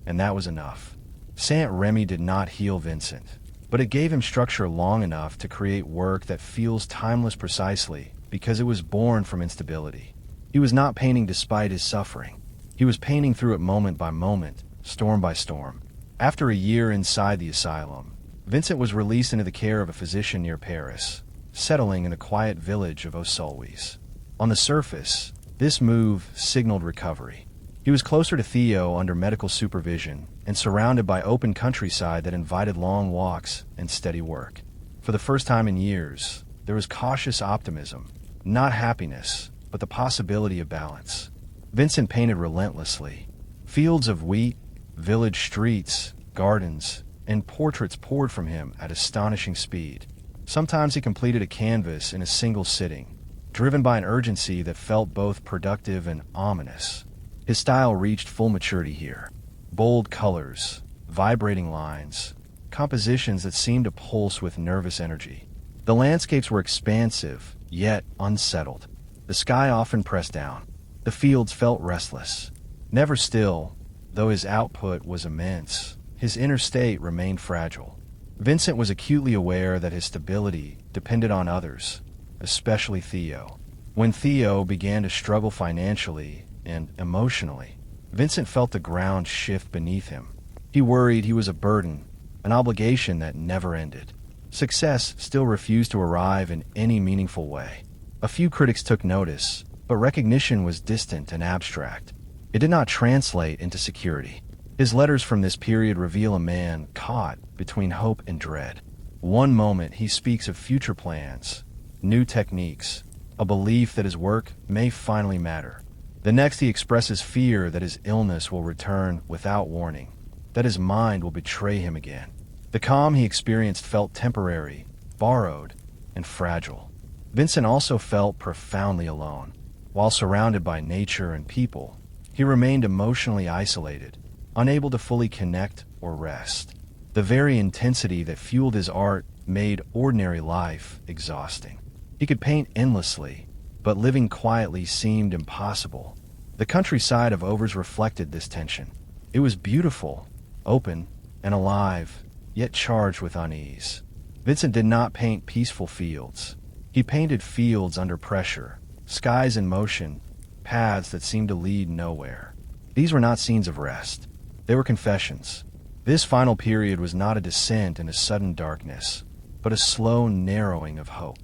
and that was enough. Saint Remy did not heal Vincent, but it gave him structure long enough to create work that feels timeless precisely because it was born from instability. He was not painting despite his suffering. He was painting through it moment by moment, storm by storm. After a year inside the asylum, Vincent was released into the care of a physician near Paris. settling in the quiet village of Osulwes. On the surface, this move signaled recovery. He was closer to Theo under medical supervision and surrounded by open countryside that invited long walks and steady work. For the first time in years, there was cautious optimism, not happiness, but the possibility of balance. Vincent painted relentlessly. Fields of wheat, village streets, gardens, and portraits poured from him at astonishing speed. Sometimes he completed a canvas in a single sitting, driven by an urgency that felt both productive and ominous. His style reached full maturity here. Bold colors, vibrating lines, compositions that seemed to pulse with nervous energy. The landscapes were expansive, yet unsettled. The sky often pressed down. The fields felt restless. Never still, though his output was immense, his inner state remained fragile. Vincent was acutely aware that his stability depended on others, especially Theo. When Theo began to struggle financially and emotionally, Vincent felt the ground shift beneath him. He worried he was a burden, an obligation that never ended. Success still refused to arrive in any meaningful way. A few critics took notice, but recognition was distant and abstract. It did not translate into security. His letters from this period reveal a man caught between hope and dread. One moment he speaks of future plans, new techniques, a belief that his work may finally matter. The next he expresses fear that his illness will return without warning, that his mind will betray him again. The calm he experienced felt temporary, borrowed, and fragile. Vincent also felt profoundly alone. While surrounded by nature and people, he remained emotionally isolated, unable to fully connect or rest. The very intensity that fueled his art made ordinary life exhausting. He could paint endlessly, but living quietly seemed impossible. The countryside of Overs reflected this tension. It was beautiful, open, and alive, yet charged with unease. Vincent did not paint peaceful fields. He painted fields under pressure, skies in motion, paths that seemed to lead nowhere. These were not scenes of rest. They were confessions. This final period was not a descent into sudden darkness, but a slow narrowing of hope.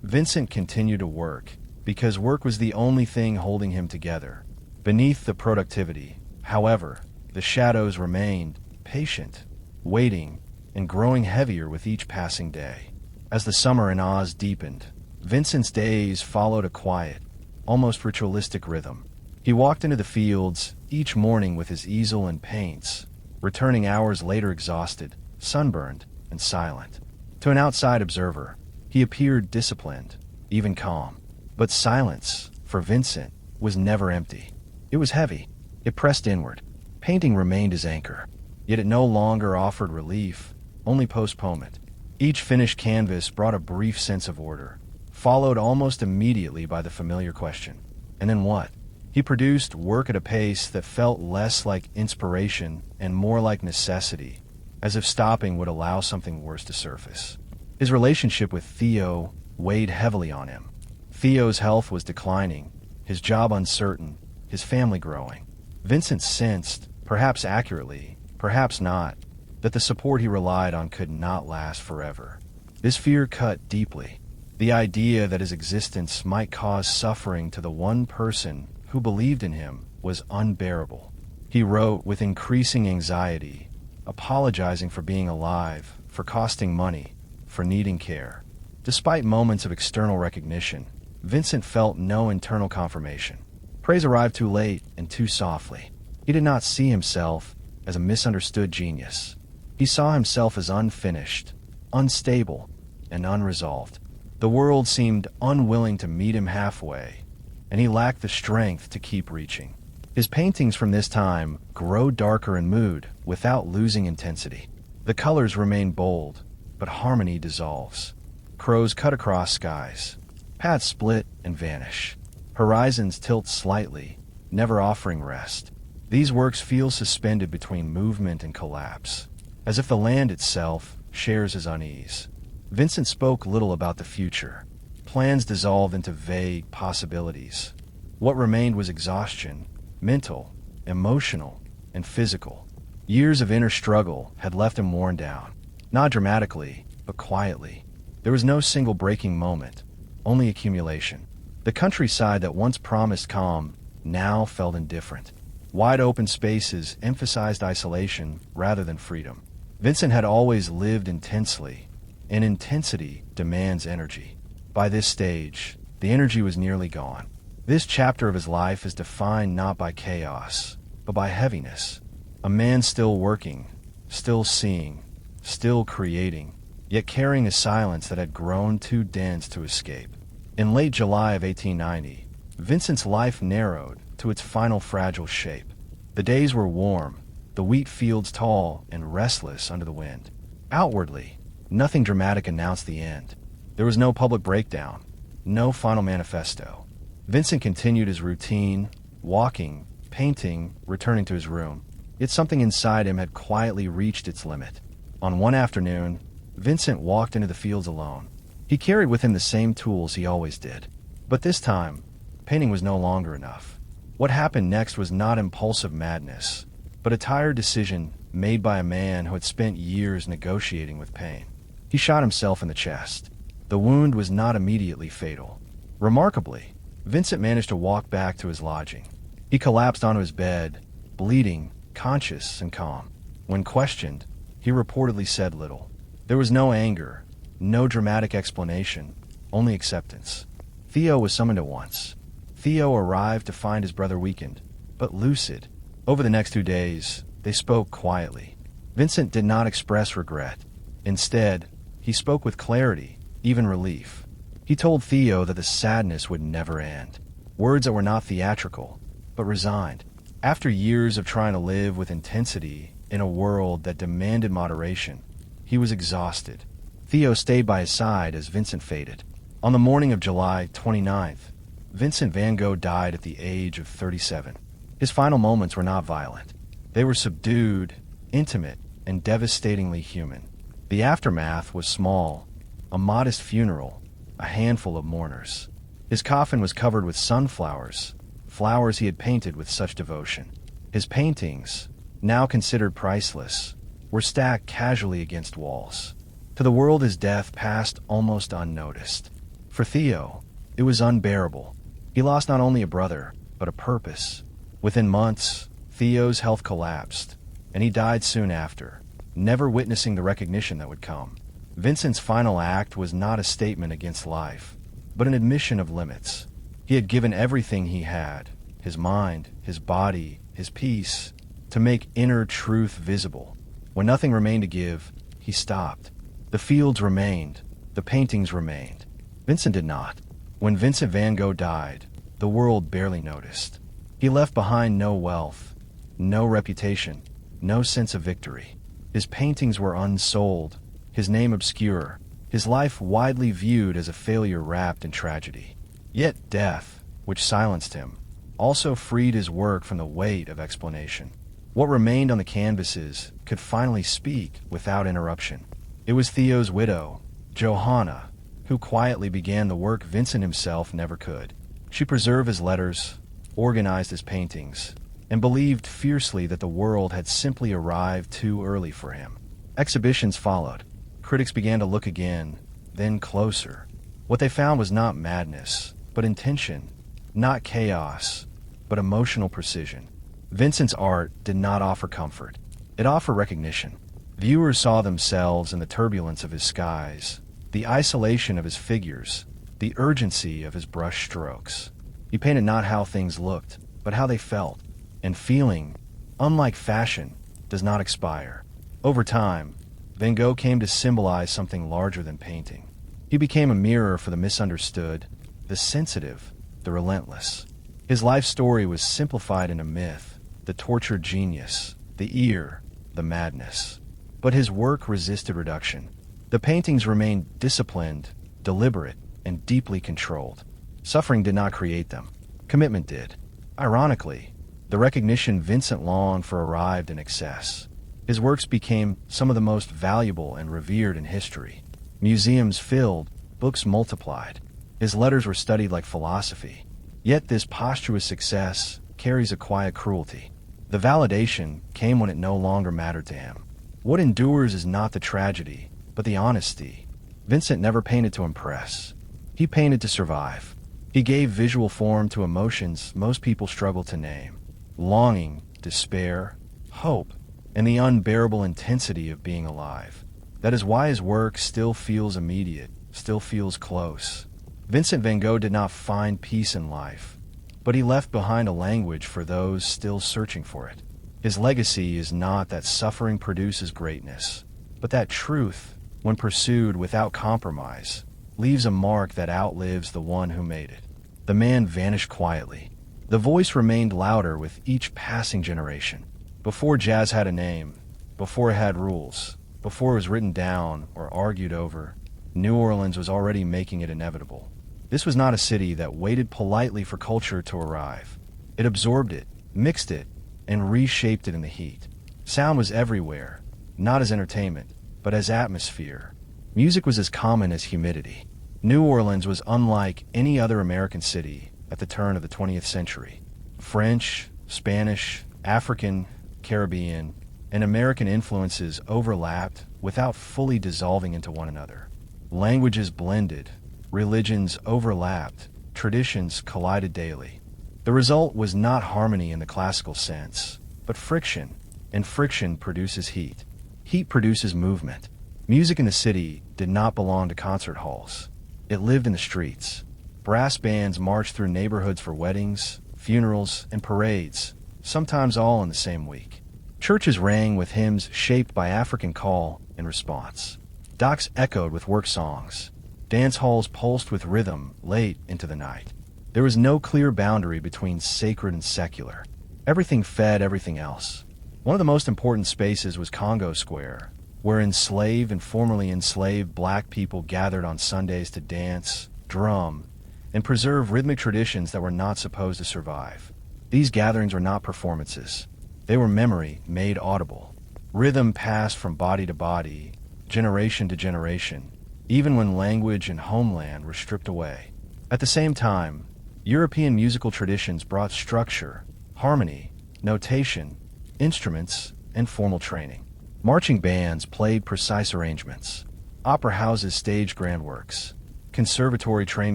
Vincent continued to work, because work was the only thing holding him together. Beneath the productivity, however, the shadows remained, patient, waiting, and growing heavier with each passing day. As the summer in Oz deepened, Vincent's days followed a quiet, almost ritualistic rhythm. He walked into the fields each morning with his easel and paints, returning hours later exhausted, sunburned, and silent. To an outside observer, he appeared disciplined, even calm. But silence, for Vincent, was never empty. It was heavy. It pressed inward. Painting remained his anchor, yet it no longer offered relief, only postponement. Each finished canvas brought a brief sense of order, followed almost immediately by the familiar question, and then what? He produced work at a pace that felt less like inspiration and more like necessity, as if stopping would allow something worse to surface. His relationship with Theo weighed heavily on him. Theo's health was declining, his job uncertain, his family growing. Vincent sensed, perhaps accurately, perhaps not, that the support he relied on could not last forever. This fear cut deeply. The idea that his existence might cause suffering to the one person who believed in him was unbearable. He wrote with increasing anxiety, apologizing for being alive, for costing money, for needing care. Despite moments of external recognition, Vincent felt no internal confirmation. Praise arrived too late and too softly. He did not see himself as a misunderstood genius. He saw himself as unfinished, unstable, and unresolved. The world seemed unwilling to meet him halfway, and he lacked the strength to keep reaching. His paintings from this time grow darker in mood without losing intensity. The colors remain bold, but harmony dissolves. Crows cut across skies. Paths split and vanish. Horizons tilt slightly, never offering rest. These works feel suspended between movement and collapse, as if the land itself shares his unease. Vincent spoke little about the future. Plans dissolved into vague possibilities. What remained was exhaustion, mental, emotional, and physical. Years of inner struggle had left him worn down, not dramatically, but quietly. There was no single breaking moment, only accumulation. The countryside that once promised calm now felt indifferent. Wide open spaces emphasized isolation rather than freedom. Vincent had always lived intensely, and intensity demands energy. By this stage, the energy was nearly gone. This chapter of his life is defined not by chaos, but by heaviness. A man still working, still seeing, still creating, yet carrying a silence that had grown too dense to escape. In late July of 1890, Vincent's life narrowed to its final fragile shape. The days were warm, the wheat fields tall and restless under the wind. Outwardly, nothing dramatic announced the end. There was no public breakdown, no final manifesto. Vincent continued his routine, walking, painting, returning to his room. Yet something inside him had quietly reached its limit. On one afternoon, Vincent walked into the fields alone. He carried with him the same tools he always did. But this time, painting was no longer enough. What happened next was not impulsive madness, but a tired decision made by a man who had spent years negotiating with pain. He shot himself in the chest. The wound was not immediately fatal. Remarkably, Vincent managed to walk back to his lodging. He collapsed onto his bed, bleeding, conscious and calm. When questioned, he reportedly said little. There was no anger, no dramatic explanation, only acceptance. Theo was summoned at once. Theo arrived to find his brother weakened, but lucid. Over the next 2 days, they spoke quietly. Vincent did not express regret. Instead, he spoke with clarity, even relief. He told Theo that the sadness would never end. Words that were not theatrical, but resigned. After years of trying to live with intensity in a world that demanded moderation, he was exhausted. Theo stayed by his side as Vincent faded. On the morning of July 29th, Vincent van Gogh died at the age of 37. His final moments were not violent. They were subdued, intimate, and devastatingly human. The aftermath was small, a modest funeral, a handful of mourners. His coffin was covered with sunflowers, flowers he had painted with such devotion. His paintings, now considered priceless, were stacked casually against walls. To the world his death passed almost unnoticed. For Theo, it was unbearable. He lost not only a brother, but a purpose. Within months, Theo's health collapsed, and he died soon after, never witnessing the recognition that would come. Vincent's final act was not a statement against life, but an admission of limits. He had given everything he had, his mind, his body, his peace, to make inner truth visible. When nothing remained to give, he stopped. The fields remained, the paintings remained. Vincent did not. When Vincent van Gogh died, the world barely noticed. He left behind no wealth, no reputation, no sense of victory. His paintings were unsold, his name obscure, his life widely viewed as a failure wrapped in tragedy. Yet death, which silenced him, also freed his work from the weight of explanation. What remained on the canvases could finally speak without interruption. It was Theo's widow, Johanna, who quietly began the work Vincent himself never could. She preserved his letters, organized his paintings, and believed fiercely that the world had simply arrived too early for him. Exhibitions followed. Critics began to look again, then closer. What they found was not madness, but intention, not chaos, but emotional precision. Vincent's art did not offer comfort. It offered recognition. Viewers saw themselves in the turbulence of his skies, the isolation of his figures, the urgency of his brush strokes. He painted not how things looked, but how they felt. And feeling, unlike fashion, does not expire. Over time, Van Gogh came to symbolize something larger than painting. He became a mirror for the misunderstood, the sensitive, the relentless. His life story was simplified in a myth, the tortured genius, the ear, the madness. But his work resisted reduction. The paintings remained disciplined, deliberate, and deeply controlled. Suffering did not create them. Commitment did. Ironically, the recognition Vincent longed for arrived in excess. His works became some of the most valuable and revered in history. Museums filled, books multiplied. His letters were studied like philosophy. Yet this posthumous success carries a quiet cruelty. The validation came when it no longer mattered to him. What endures is not the tragedy, but the honesty. Vincent never painted to impress. He painted to survive. He gave visual form to emotions most people struggle to name: longing, despair, hope, and the unbearable intensity of being alive. That is why his work still feels immediate, still feels close. Vincent van Gogh did not find peace in life, but he left behind a language for those still searching for it. His legacy is not that suffering produces greatness, but that truth, when pursued without compromise, leaves a mark that outlives the one who made it. The man vanished quietly. The voice remained louder with each passing generation. Before jazz had a name, before it had rules, before it was written down or argued over, New Orleans was already making it inevitable. This was not a city that waited politely for culture to arrive. It absorbed it, mixed it, and reshaped it in the heat. Sound was everywhere, not as entertainment, but as atmosphere. Music was as common as humidity. New Orleans was unlike any other American city at the turn of the 20th century. French, Spanish, African, Caribbean, and American influences overlapped without fully dissolving into one another. Languages blended, religions overlapped, traditions collided daily. The result was not harmony in the classical sense, but friction, and friction produces heat. Heat produces movement. Music in the city did not belong to concert halls. It lived in the streets. Brass bands marched through neighborhoods for weddings, funerals, and parades, sometimes all in the same week. Churches rang with hymns shaped by African call and response. Docks echoed with work songs. Dance halls pulsed with rhythm late into the night. There was no clear boundary between sacred and secular. Everything fed everything else. One of the most important spaces was Congo Square, where enslaved and formerly enslaved black people gathered on Sundays to dance, drum, and preserve rhythmic traditions that were not supposed to survive. These gatherings were not performances. They were memory made audible. Rhythm passed from body to body, generation to generation, even when language and homeland were stripped away. At the same time, European musical traditions brought structure, harmony, notation, instruments, and formal training. Marching bands played precise arrangements. Opera houses staged grand works. Conservatory-trained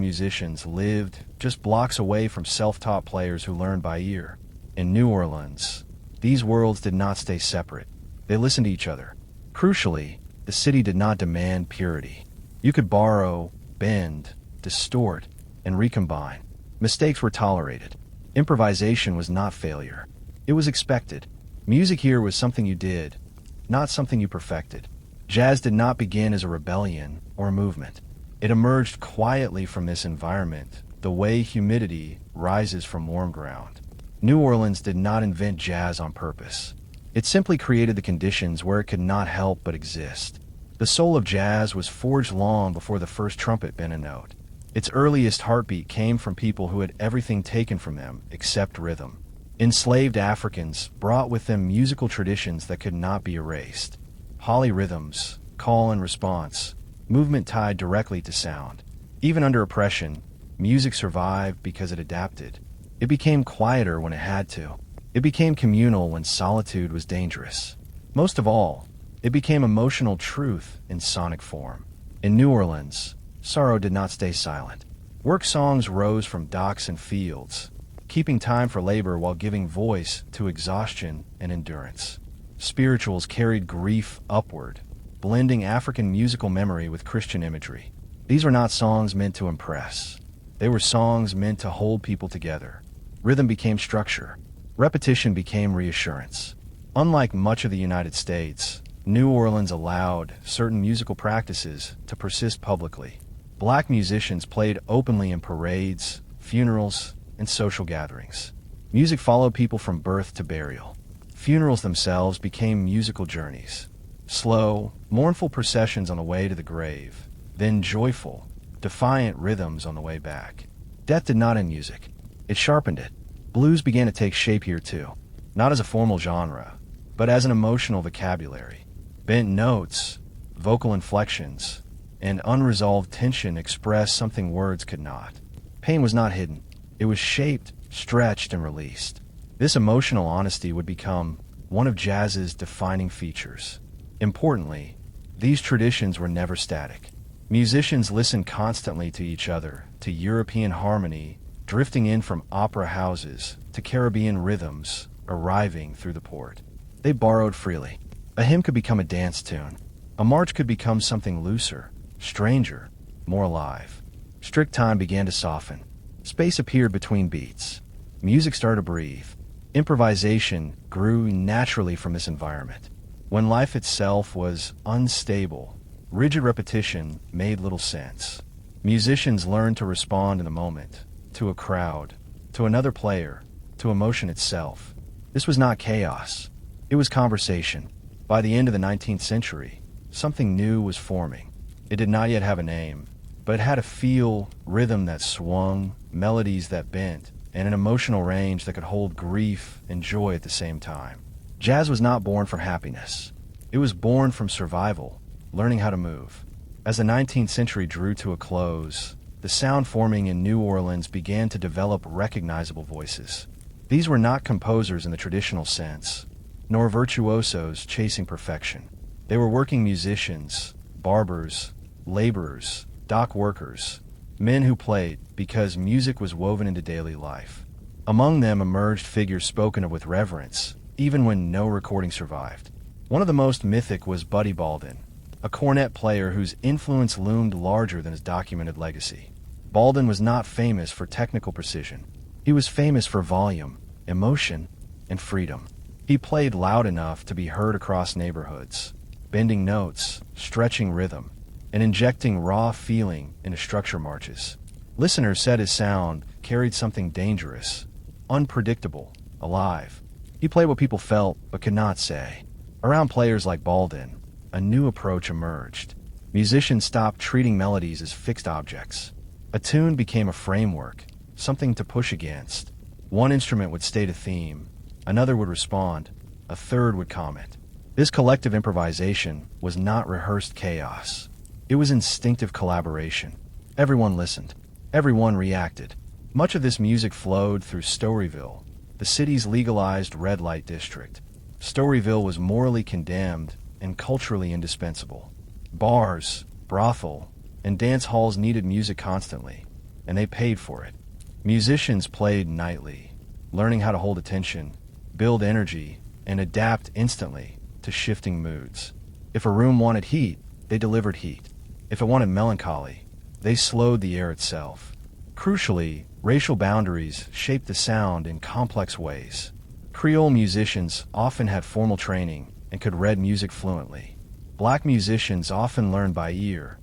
musicians lived just blocks away from self-taught players who learned by ear. In New Orleans, these worlds did not stay separate. They listened to each other. Crucially, the city did not demand purity. You could borrow, bend, distort, and recombine. Mistakes were tolerated. Improvisation was not failure. It was expected. Music here was something you did, not something you perfected. Jazz did not begin as a rebellion or a movement. It emerged quietly from this environment, the way humidity rises from warm ground. New Orleans did not invent jazz on purpose. It simply created the conditions where it could not help but exist. The soul of jazz was forged long before the first trumpet bent a note. Its earliest heartbeat came from people who had everything taken from them except rhythm. Enslaved Africans brought with them musical traditions that could not be erased. Polyrhythms, call and response, movement tied directly to sound. Even under oppression, music survived because it adapted. It became quieter when it had to. It became communal when solitude was dangerous. Most of all, it became emotional truth in sonic form. In New Orleans, sorrow did not stay silent. Work songs rose from docks and fields, keeping time for labor while giving voice to exhaustion and endurance. Spirituals carried grief upward, blending African musical memory with Christian imagery. These were not songs meant to impress. They were songs meant to hold people together. Rhythm became structure. Repetition became reassurance. Unlike much of the United States, New Orleans allowed certain musical practices to persist publicly. Black musicians played openly in parades, funerals, and social gatherings. Music followed people from birth to burial. Funerals themselves became musical journeys. Slow, mournful processions on the way to the grave, then joyful, defiant rhythms on the way back. Death did not end music. It sharpened it. Blues began to take shape here too, not as a formal genre, but as an emotional vocabulary. Bent notes, vocal inflections, and unresolved tension expressed something words could not. Pain was not hidden. It was shaped, stretched, and released. This emotional honesty would become one of jazz's defining features. Importantly, these traditions were never static. Musicians listened constantly to each other, to European harmony, drifting in from opera houses, to Caribbean rhythms, arriving through the port. They borrowed freely. A hymn could become a dance tune. A march could become something looser, stranger, more alive. Strict time began to soften. Space appeared between beats. Music started to breathe. Improvisation grew naturally from this environment. When life itself was unstable, rigid repetition made little sense. Musicians learned to respond in the moment, to a crowd, to another player, to emotion itself. This was not chaos. It was conversation. By the end of the 19th century, something new was forming. It did not yet have a name, but it had a feel, rhythm that swung, melodies that bent, and an emotional range that could hold grief and joy at the same time. Jazz was not born from happiness. It was born from survival, learning how to move. As the 19th century drew to a close, the sound forming in New Orleans began to develop recognizable voices. These were not composers in the traditional sense, nor virtuosos chasing perfection. They were working musicians, barbers, laborers, dock workers, men who played because music was woven into daily life. Among them emerged figures spoken of with reverence, even when no recording survived. One of the most mythic was Buddy Baldwin, a cornet player whose influence loomed larger than his documented legacy. Baldwin was not famous for technical precision. He was famous for volume, emotion, and freedom. He played loud enough to be heard across neighborhoods, bending notes, stretching rhythm, and injecting raw feeling into structure marches. Listeners said his sound carried something dangerous, unpredictable, alive. He played what people felt but could not say. Around players like Baldwin, a new approach emerged. Musicians stopped treating melodies as fixed objects. A tune became a framework, something to push against. One instrument would state a theme, another would respond, a third would comment. This collective improvisation was not rehearsed chaos. It was instinctive collaboration. Everyone listened. Everyone reacted. Much of this music flowed through Storyville, the city's legalized red light district. Storyville was morally condemned and culturally indispensable. Bars, brothel, and dance halls needed music constantly, and they paid for it. Musicians played nightly, learning how to hold attention, build energy, and adapt instantly to shifting moods. If a room wanted heat, they delivered heat. If it wanted melancholy, they slowed the air itself. Crucially, racial boundaries shaped the sound in complex ways. Creole musicians often had formal training and could read music fluently. Black musicians often learned by ear,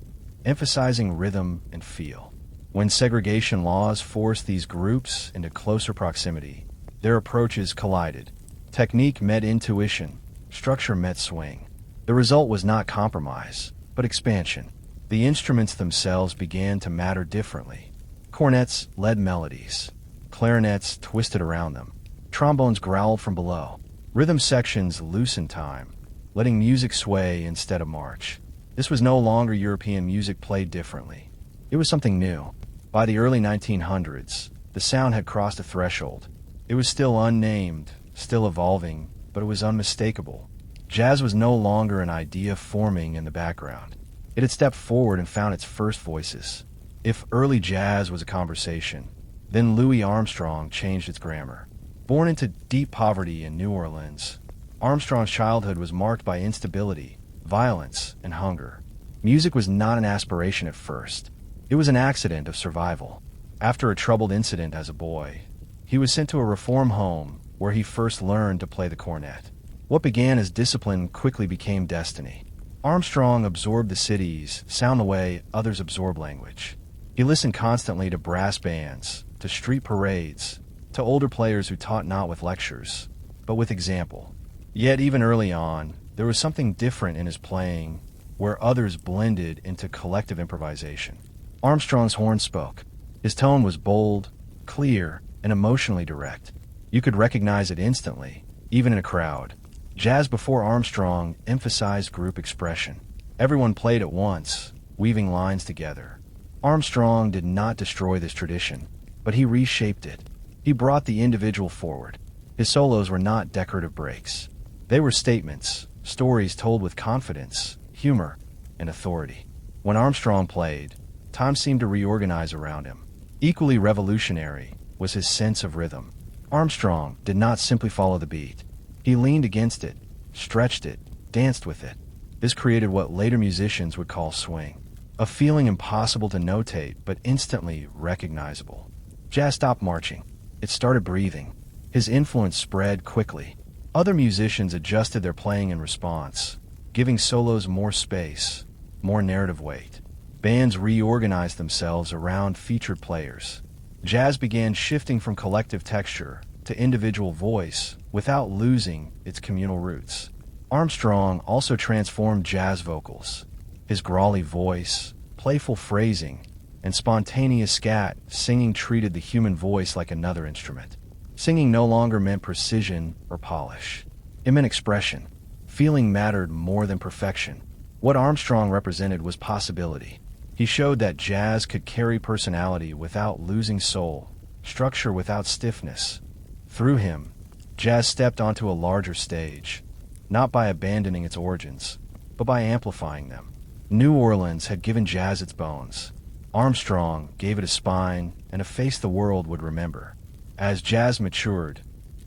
emphasizing rhythm and feel. When segregation laws forced these groups into closer proximity, their approaches collided. Technique met intuition, structure met swing. The result was not compromise, but expansion. The instruments themselves began to matter differently. Cornets led melodies. Clarinets twisted around them. Trombones growled from below. Rhythm sections loosened time, letting music sway instead of march. This was no longer European music played differently. It was something new. By the early 1900s, the sound had crossed a threshold. It was still unnamed, still evolving, but it was unmistakable. Jazz was no longer an idea forming in the background. It had stepped forward and found its first voices. If early jazz was a conversation, then Louis Armstrong changed its grammar. Born into deep poverty in New Orleans, Armstrong's childhood was marked by instability, violence, and hunger. Music was not an aspiration at first. It was an accident of survival. After a troubled incident as a boy, he was sent to a reform home where he first learned to play the cornet. What began as discipline quickly became destiny. Armstrong absorbed the city's sound the way others absorb language. He listened constantly to brass bands, to street parades, to older players who taught not with lectures, but with example. Yet even early on, there was something different in his playing, where others blended into collective improvisation. Armstrong's horn spoke. His tone was bold, clear, and emotionally direct. You could recognize it instantly, even in a crowd. Jazz before Armstrong emphasized group expression. Everyone played at once, weaving lines together. Armstrong did not destroy this tradition, but he reshaped it. He brought the individual forward. His solos were not decorative breaks. They were statements, stories told with confidence, humor, and authority. When Armstrong played, time seemed to reorganize around him. Equally revolutionary was his sense of rhythm. Armstrong did not simply follow the beat. He leaned against it, stretched it, danced with it. This created what later musicians would call swing, a feeling impossible to notate but instantly recognizable. Jazz stopped marching. It started breathing. His influence spread quickly. Other musicians adjusted their playing in response, giving solos more space, more narrative weight. Bands reorganized themselves around featured players. Jazz began shifting from collective texture to individual voice without losing its communal roots. Armstrong also transformed jazz vocals. His growly voice, playful phrasing, and spontaneous scat singing treated the human voice like another instrument. Singing no longer meant precision or polish. It meant expression. Feeling mattered more than perfection. What Armstrong represented was possibility. He showed that jazz could carry personality without losing soul, structure without stiffness. Through him, jazz stepped onto a larger stage, not by abandoning its origins, but by amplifying them. New Orleans had given jazz its bones. Armstrong gave it a spine and a face the world would remember. As jazz matured,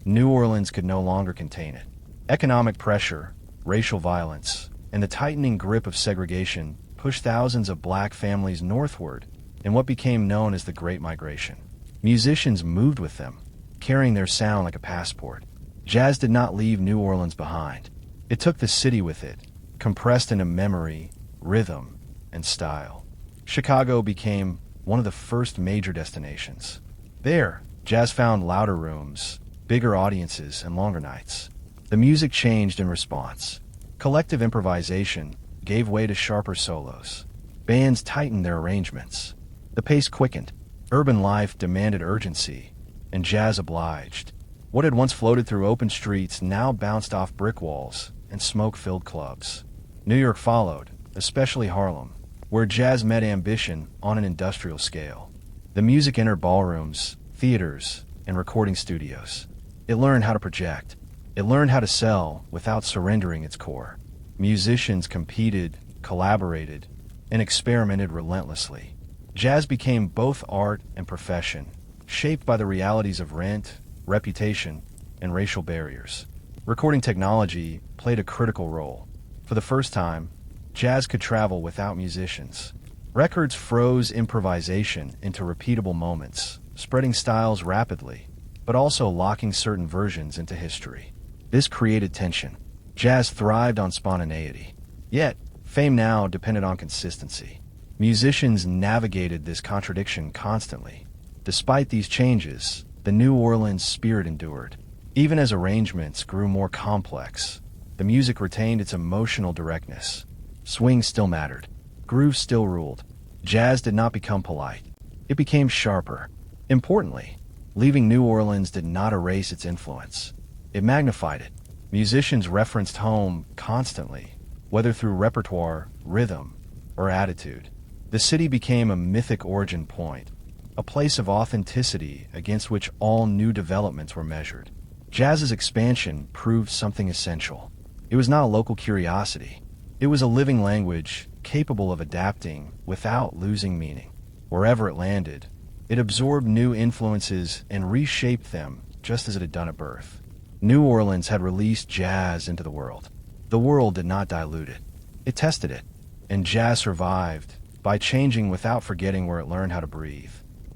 New Orleans could no longer contain it. Economic pressure, racial violence, and the tightening grip of segregation pushed thousands of black families northward in what became known as the Great Migration. Musicians moved with them, carrying their sound like a passport. Jazz did not leave New Orleans behind. It took the city with it, compressed into memory, rhythm, and style. Chicago became one of the first major destinations. There, jazz found louder rooms, bigger audiences, and longer nights. The music changed in response. Collective improvisation gave way to sharper solos. Bands tightened their arrangements. The pace quickened. Urban life demanded urgency, and jazz obliged. What had once floated through open streets now bounced off brick walls and smoke-filled clubs. New York followed, especially Harlem, where jazz met ambition on an industrial scale. The music entered ballrooms, theaters, and recording studios. It learned how to project. It learned how to sell without surrendering its core. Musicians competed, collaborated, and experimented relentlessly. Jazz became both art and profession, shaped by the realities of rent, reputation, and racial barriers. Recording technology played a critical role. For the first time, jazz could travel without musicians. Records froze improvisation into repeatable moments, spreading styles rapidly, but also locking certain versions into history. This created tension. Jazz thrived on spontaneity. Yet, fame now depended on consistency. Musicians navigated this contradiction constantly. Despite these changes, the New Orleans spirit endured. Even as arrangements grew more complex, the music retained its emotional directness. Swing still mattered. Groove still ruled. Jazz did not become polite. It became sharper. Importantly, leaving New Orleans did not erase its influence. It magnified it. Musicians referenced home constantly, whether through repertoire, rhythm, or attitude. The city became a mythic origin point, a place of authenticity against which all new developments were measured. Jazz's expansion proved something essential. It was not a local curiosity. It was a living language capable of adapting without losing meaning. Wherever it landed, it absorbed new influences and reshaped them just as it had done at birth. New Orleans had released jazz into the world. The world did not dilute it. It tested it. And jazz survived by changing without forgetting where it learned how to breathe.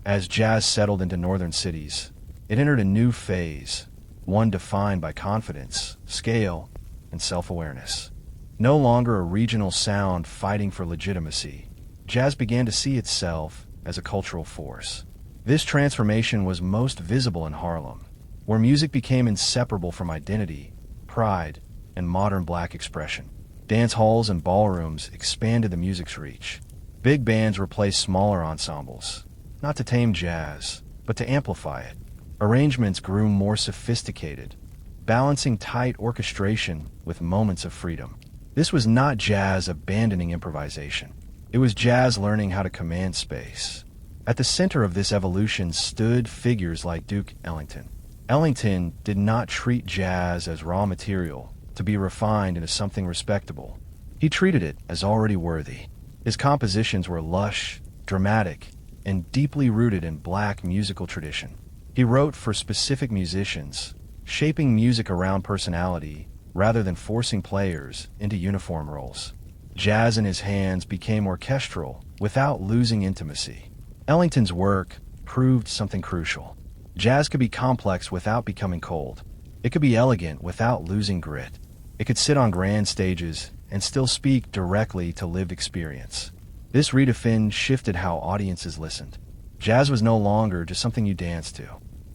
As jazz settled into northern cities, it entered a new phase, one defined by confidence, scale, and self-awareness. No longer a regional sound fighting for legitimacy, jazz began to see itself as a cultural force. This transformation was most visible in Harlem, where music became inseparable from identity, pride, and modern black expression. Dance halls and ballrooms expanded the music's reach. Big bands replaced smaller ensembles, not to tame jazz, but to amplify it. Arrangements grew more sophisticated, balancing tight orchestration with moments of freedom. This was not jazz abandoning improvisation. It was jazz learning how to command space. At the center of this evolution stood figures like Duke Ellington. Ellington did not treat jazz as raw material to be refined into something respectable. He treated it as already worthy. His compositions were lush, dramatic, and deeply rooted in black musical tradition. He wrote for specific musicians, shaping music around personality rather than forcing players into uniform roles. Jazz in his hands became orchestral without losing intimacy. Ellington's work proved something crucial. Jazz could be complex without becoming cold. It could be elegant without losing grit. It could sit on grand stages and still speak directly to lived experience. This redefinition shifted how audiences listened. Jazz was no longer just something you danced to.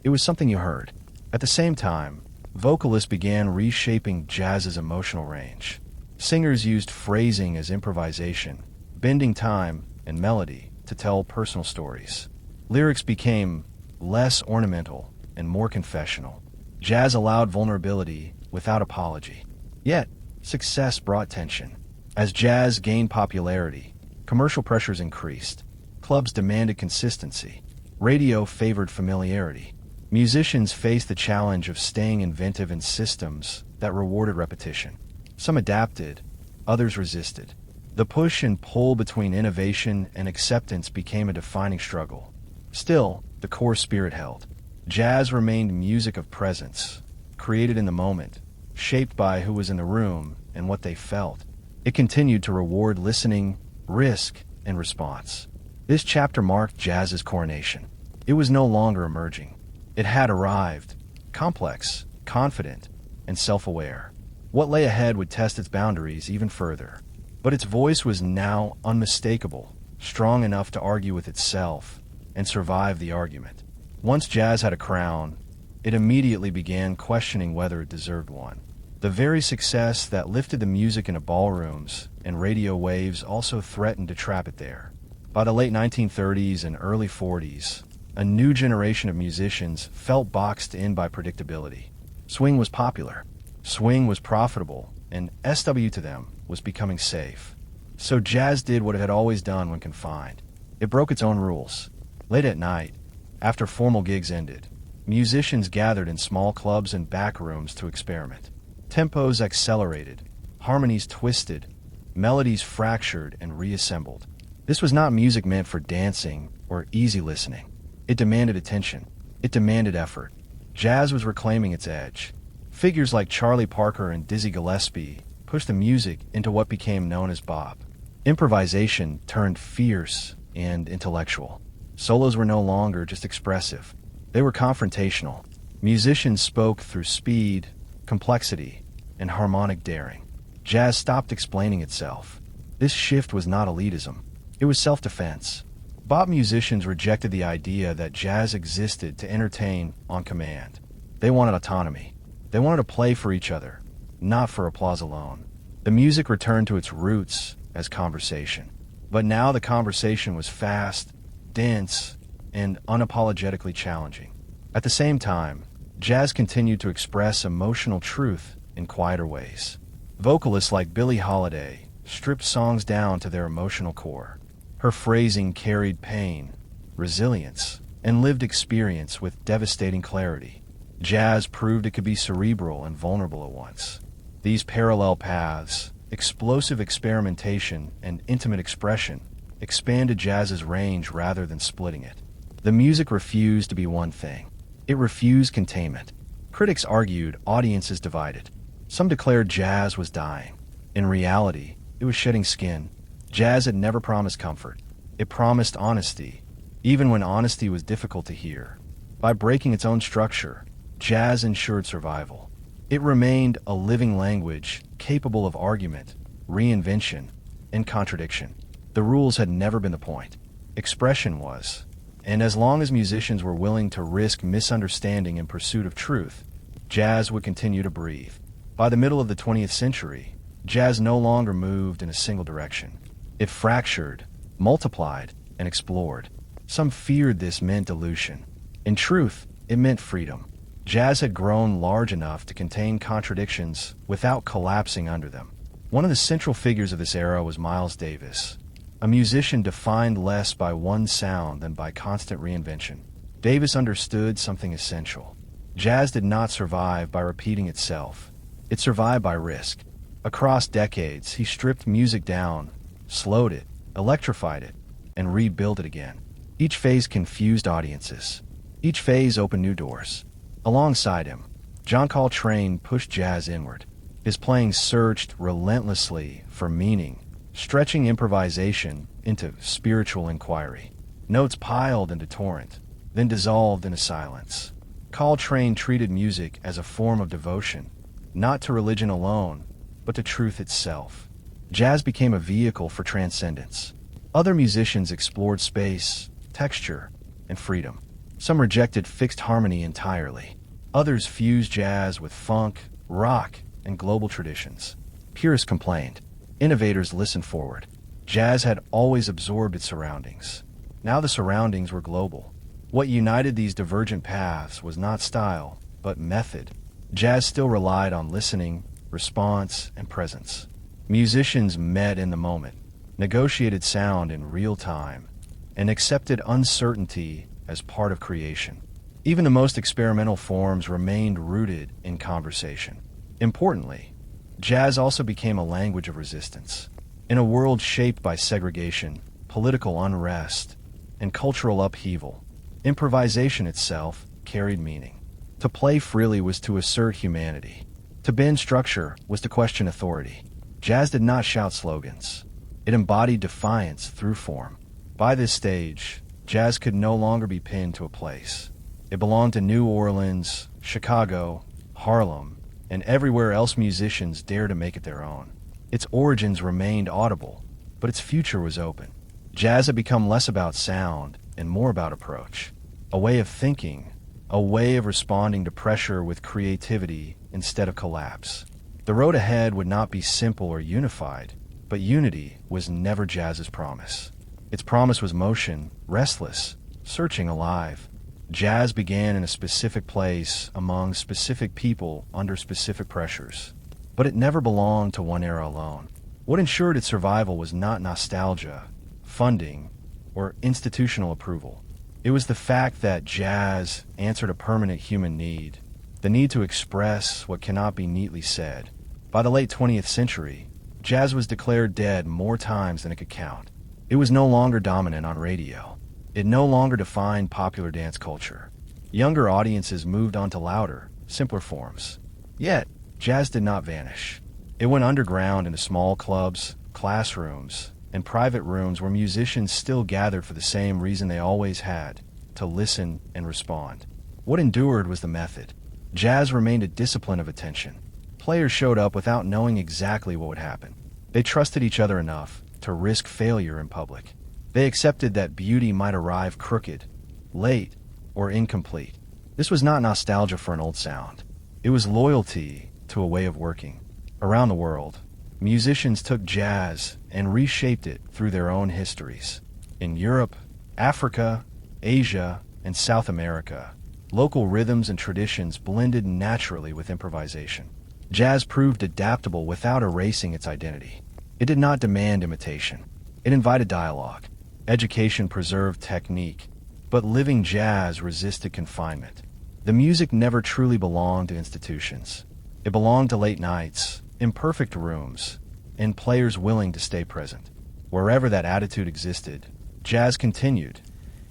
It was something you heard. At the same time, vocalists began reshaping jazz's emotional range. Singers used phrasing as improvisation, bending time and melody to tell personal stories. Lyrics became less ornamental and more confessional. Jazz allowed vulnerability without apology. Yet, success brought tension. As jazz gained popularity, commercial pressures increased. Clubs demanded consistency. Radio favored familiarity. Musicians faced the challenge of staying inventive in systems that rewarded repetition. Some adapted, others resisted. The push and pull between innovation and acceptance became a defining struggle. Still, the core spirit held. Jazz remained music of presence, created in the moment, shaped by who was in the room and what they felt. It continued to reward listening, risk, and response. This chapter marked jazz's coronation. It was no longer emerging. It had arrived, complex, confident, and self-aware. What lay ahead would test its boundaries even further. But its voice was now unmistakable, strong enough to argue with itself and survive the argument. Once jazz had a crown, it immediately began questioning whether it deserved one. The very success that lifted the music into ballrooms and radio waves also threatened to trap it there. By the late 1930s and early 40s, a new generation of musicians felt boxed in by predictability. Swing was popular, swing was profitable, and SW to them was becoming safe. So jazz did what it had always done when confined. It broke its own rules. Late at night, after formal gigs ended, musicians gathered in small clubs and back rooms to experiment. Tempos accelerated, harmonies twisted, melodies fractured and reassembled. This was not music meant for dancing or easy listening. It demanded attention. It demanded effort. Jazz was reclaiming its edge. Figures like Charlie Parker and Dizzy Gillespie pushed the music into what became known as bop. Improvisation turned fierce and intellectual. Solos were no longer just expressive. They were confrontational. Musicians spoke through speed, complexity, and harmonic daring. Jazz stopped explaining itself. This shift was not elitism. It was self-defense. Bop musicians rejected the idea that jazz existed to entertain on command. They wanted autonomy. They wanted to play for each other, not for applause alone. The music returned to its roots as conversation. But now the conversation was fast, dense, and unapologetically challenging. At the same time, jazz continued to express emotional truth in quieter ways. Vocalists like Billie Holiday stripped songs down to their emotional core. Her phrasing carried pain, resilience, and lived experience with devastating clarity. Jazz proved it could be cerebral and vulnerable at once. These parallel paths, explosive experimentation and intimate expression, expanded jazz's range rather than splitting it. The music refused to be one thing. It refused containment. Critics argued audiences divided. Some declared jazz was dying. In reality, it was shedding skin. Jazz had never promised comfort. It promised honesty, even when honesty was difficult to hear. By breaking its own structure, jazz ensured survival. It remained a living language capable of argument, reinvention, and contradiction. The rules had never been the point. Expression was. And as long as musicians were willing to risk misunderstanding in pursuit of truth, jazz would continue to breathe. By the middle of the 20th century, jazz no longer moved in a single direction. It fractured, multiplied, and explored. Some feared this meant dilution. In truth, it meant freedom. Jazz had grown large enough to contain contradictions without collapsing under them. One of the central figures of this era was Miles Davis, a musician defined less by one sound than by constant reinvention. Davis understood something essential. Jazz did not survive by repeating itself. It survived by risk. Across decades, he stripped music down, slowed it, electrified it, and rebuilt it again. Each phase confused audiences. Each phase opened new doors. Alongside him, John Coltrane pushed jazz inward. His playing searched relentlessly for meaning, stretching improvisation into spiritual inquiry. Notes piled into torrent, then dissolved into silence. Coltrane treated music as a form of devotion, not to religion alone, but to truth itself. Jazz became a vehicle for transcendence. Other musicians explored space, texture, and freedom. Some rejected fixed harmony entirely. Others fused jazz with funk, rock, and global traditions. Purists complained. Innovators listened forward. Jazz had always absorbed its surroundings. Now the surroundings were global. What united these divergent paths was not style, but method. Jazz still relied on listening, response, and presence. Musicians met in the moment, negotiated sound in real time, and accepted uncertainty as part of creation. Even the most experimental forms remained rooted in conversation. Importantly, jazz also became a language of resistance. In a world shaped by segregation, political unrest, and cultural upheaval, improvisation itself carried meaning. To play freely was to assert humanity. To bend structure was to question authority. Jazz did not shout slogans. It embodied defiance through form. By this stage, jazz could no longer be pinned to a place. It belonged to New Orleans, Chicago, Harlem, and everywhere else musicians dared to make it their own. Its origins remained audible, but its future was open. Jazz had become less about sound and more about approach. A way of thinking, a way of responding to pressure with creativity instead of collapse. The road ahead would not be simple or unified, but unity was never jazz's promise. Its promise was motion, restless, searching, alive. Jazz began in a specific place, among specific people, under specific pressures. But it never belonged to one era alone. What ensured its survival was not nostalgia, funding, or institutional approval. It was the fact that jazz answered a permanent human need, the need to express what cannot be neatly said. By the late 20th century, jazz was declared dead more times than it could count. It was no longer dominant on radio. It no longer defined popular dance culture. Younger audiences moved on to louder, simpler forms. Yet, jazz did not vanish. It went underground into small clubs, classrooms, and private rooms where musicians still gathered for the same reason they always had, to listen and respond. What endured was the method. Jazz remained a discipline of attention. Players showed up without knowing exactly what would happen. They trusted each other enough to risk failure in public. They accepted that beauty might arrive crooked, late, or incomplete. This was not nostalgia for an old sound. It was loyalty to a way of working. Around the world, musicians took jazz and reshaped it through their own histories. In Europe, Africa, Asia, and South America, local rhythms and traditions blended naturally with improvisation. Jazz proved adaptable without erasing its identity. It did not demand imitation. It invited dialogue. Education preserved technique, but living jazz resisted confinement. The music never truly belonged to institutions. It belonged to late nights, imperfect rooms, and players willing to stay present. Wherever that attitude existed, jazz continued,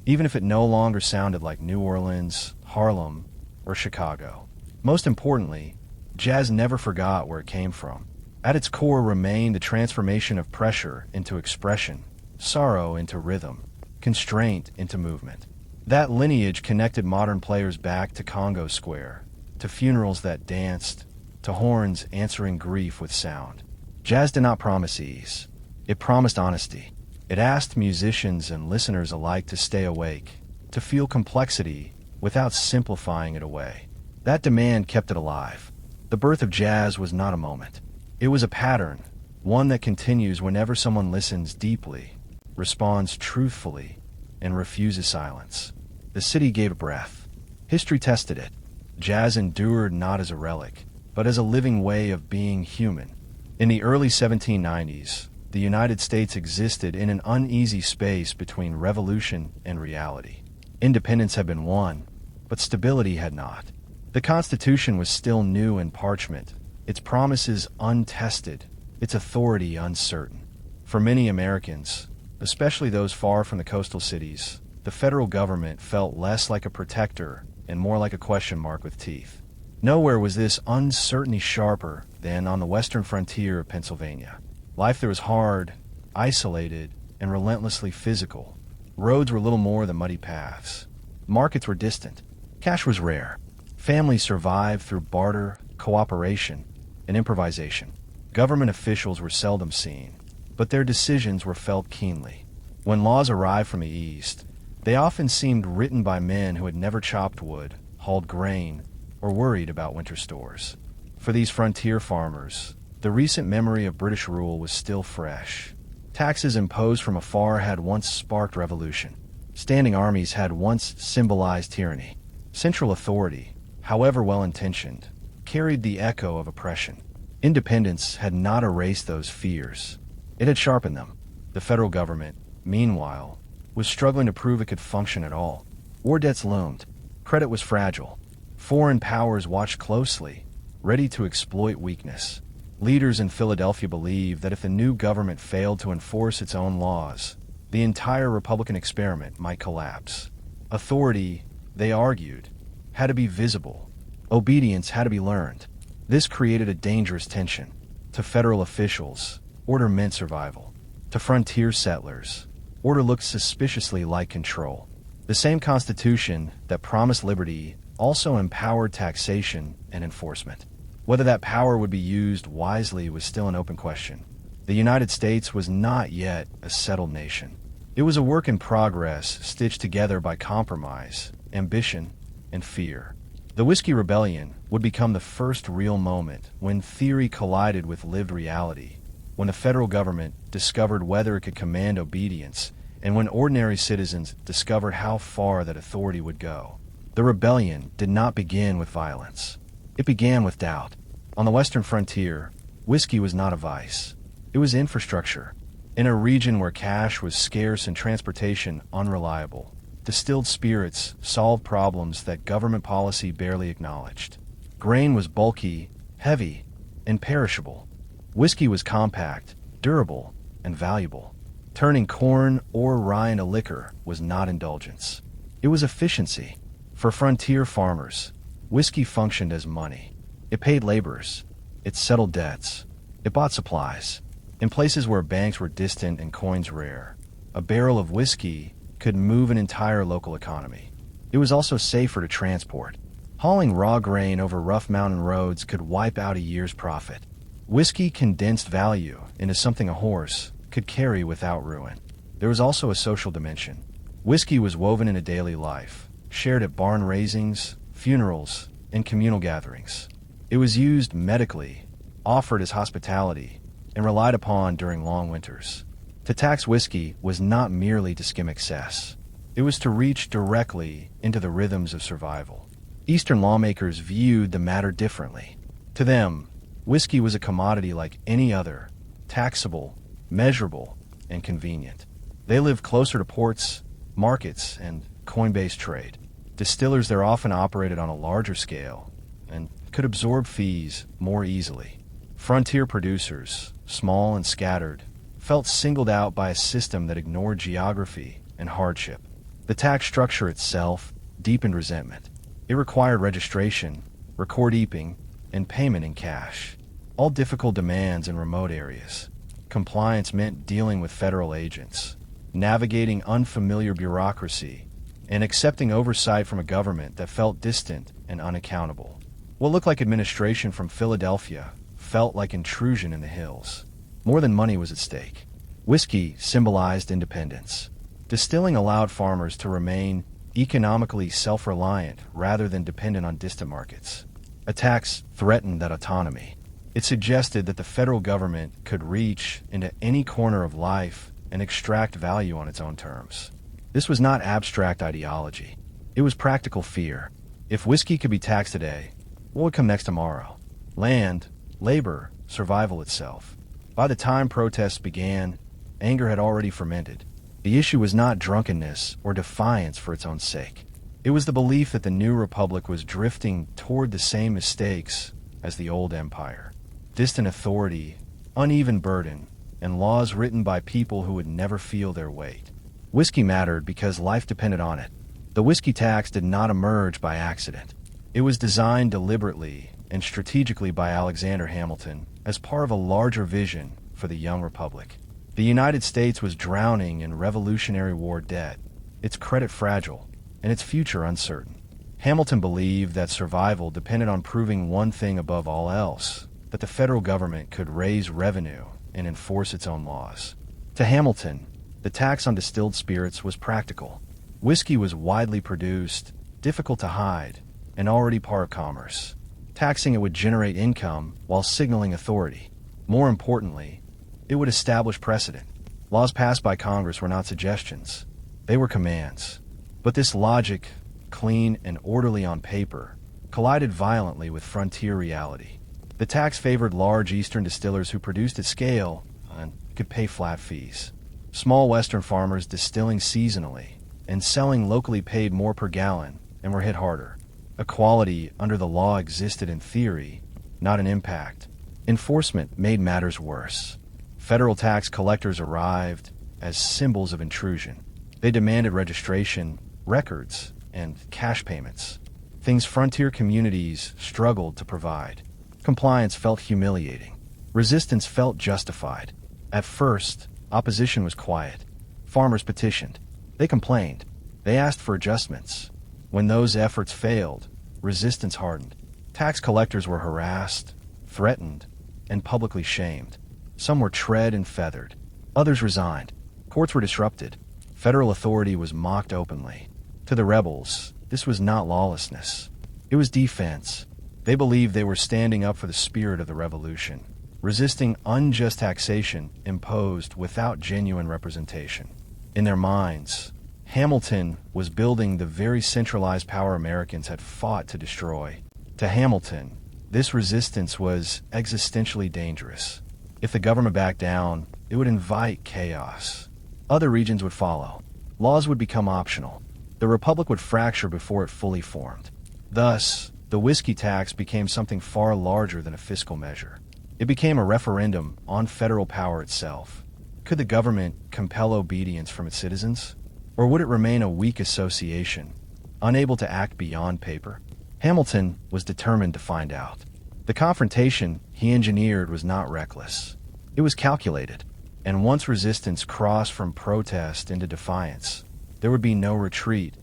even if it no longer sounded like New Orleans, Harlem, or Chicago. Most importantly, jazz never forgot where it came from. At its core remained the transformation of pressure into expression, sorrow into rhythm, constraint into movement. That lineage connected modern players back to Congo Square, to funerals that danced, to horns answering grief with sound. Jazz did not promise ease. It promised honesty. It asked musicians and listeners alike to stay awake, to feel complexity without simplifying it away. That demand kept it alive. The birth of jazz was not a moment. It was a pattern, one that continues whenever someone listens deeply, responds truthfully, and refuses silence. The city gave a breath. History tested it. Jazz endured not as a relic, but as a living way of being human. In the early 1790s, the United States existed in an uneasy space between revolution and reality. Independence had been won, but stability had not. The Constitution was still new in parchment, its promises untested, its authority uncertain. For many Americans, especially those far from the coastal cities, the federal government felt less like a protector and more like a question mark with teeth. Nowhere was this uncertainty sharper than on the western frontier of Pennsylvania. Life there was hard, isolated, and relentlessly physical. Roads were little more than muddy paths. Markets were distant. Cash was rare. Families survived through barter, cooperation, and improvisation. Government officials were seldom seen, but their decisions were felt keenly. When laws arrived from the east, they often seemed written by men who had never chopped wood, hauled grain, or worried about winter stores. For these frontier farmers, the recent memory of British rule was still fresh. Taxes imposed from afar had once sparked revolution. Standing armies had once symbolized tyranny. Central authority, however well-intentioned, carried the echo of oppression. Independence had not erased those fears. It had sharpened them. The federal government, meanwhile, was struggling to prove it could function at all. War debts loomed. Credit was fragile. Foreign powers watched closely, ready to exploit weakness. Leaders in Philadelphia believed that if the new government failed to enforce its own laws, the entire Republican experiment might collapse. Authority, they argued, had to be visible. Obedience had to be learned. This created a dangerous tension. To federal officials, order meant survival. To frontier settlers, order looked suspiciously like control. The same Constitution that promised liberty also empowered taxation and enforcement. Whether that power would be used wisely was still an open question. The United States was not yet a settled nation. It was a work in progress stitched together by compromise, ambition, and fear. The Whiskey Rebellion would become the first real moment when theory collided with lived reality, when the federal government discovered whether it could command obedience, and when ordinary citizens discovered how far that authority would go. The rebellion did not begin with violence. It began with doubt. On the western frontier, whiskey was not a vice. It was infrastructure. In a region where cash was scarce and transportation unreliable, distilled spirits solved problems that government policy barely acknowledged. Grain was bulky, heavy, and perishable. Whiskey was compact, durable, and valuable. Turning corn or rye into liquor was not indulgence. It was efficiency. For frontier farmers, whiskey functioned as money. It paid laborers. It settled debts. It bought supplies. In places where banks were distant and coins rare, a barrel of whiskey could move an entire local economy. It was also safer to transport. Hauling raw grain over rough mountain roads could wipe out a year's profit. Whiskey condensed value into something a horse could carry without ruin. There was also a social dimension. Whiskey was woven into daily life, shared at barn raisings, funerals, and communal gatherings. It was used medically, offered as hospitality, and relied upon during long winters. To tax whiskey was not merely to skim excess. It was to reach directly into the rhythms of survival. Eastern lawmakers viewed the matter differently. To them, whiskey was a commodity like any other, taxable, measurable, and convenient. They lived closer to ports, markets, and coin-based trade. Distillers there often operated on a larger scale and could absorb fees more easily. Frontier producers, small and scattered, felt singled out by a system that ignored geography and hardship. The tax structure itself deepened resentment. It required registration, record-keeping, and payment in cash, all difficult demands in remote areas. Compliance meant dealing with federal agents, navigating unfamiliar bureaucracy, and accepting oversight from a government that felt distant and unaccountable. What looked like administration from Philadelphia felt like intrusion in the hills. More than money was at stake. Whiskey symbolized independence. Distilling allowed farmers to remain economically self-reliant rather than dependent on distant markets. A tax threatened that autonomy. It suggested that the federal government could reach into any corner of life and extract value on its own terms. This was not abstract ideology. It was practical fear. If whiskey could be taxed today, what would come next tomorrow? Land, labor, survival itself. By the time protests began, anger had already fermented. The issue was not drunkenness or defiance for its own sake. It was the belief that the new republic was drifting toward the same mistakes as the old empire. Distant authority, uneven burden, and laws written by people who would never feel their weight. Whiskey mattered because life depended on it. The whiskey tax did not emerge by accident. It was designed deliberately and strategically by Alexander Hamilton as part of a larger vision for the young republic. The United States was drowning in Revolutionary War debt, its credit fragile, and its future uncertain. Hamilton believed that survival depended on proving one thing above all else, that the federal government could raise revenue and enforce its own laws. To Hamilton, the tax on distilled spirits was practical. Whiskey was widely produced, difficult to hide, and already part of commerce. Taxing it would generate income while signaling authority. More importantly, it would establish precedent. Laws passed by Congress were not suggestions. They were commands. But this logic, clean and orderly on paper, collided violently with frontier reality. The tax favored large eastern distillers who produced at scale and could pay flat fees. Small western farmers distilling seasonally and selling locally paid more per gallon and were hit harder. Equality under the law existed in theory, not in impact. Enforcement made matters worse. Federal tax collectors arrived as symbols of intrusion. They demanded registration, records, and cash payments, things frontier communities struggled to provide. Compliance felt humiliating. Resistance felt justified. At first, opposition was quiet. Farmers petitioned. They complained. They asked for adjustments. When those efforts failed, resistance hardened. Tax collectors were harassed, threatened, and publicly shamed. Some were tread and feathered. Others resigned. Courts were disrupted. Federal authority was mocked openly. To the rebels, this was not lawlessness. It was defense. They believed they were standing up for the spirit of the revolution, resisting unjust taxation imposed without genuine representation. In their minds, Hamilton was building the very centralized power Americans had fought to destroy. To Hamilton, this resistance was existentially dangerous. If the government backed down, it would invite chaos. Other regions would follow. Laws would become optional. The republic would fracture before it fully formed. Thus, the whiskey tax became something far larger than a fiscal measure. It became a referendum on federal power itself. Could the government compel obedience from its citizens? Or would it remain a weak association, unable to act beyond paper? Hamilton was determined to find out. The confrontation he engineered was not reckless. It was calculated, and once resistance crossed from protest into defiance, there would be no retreat,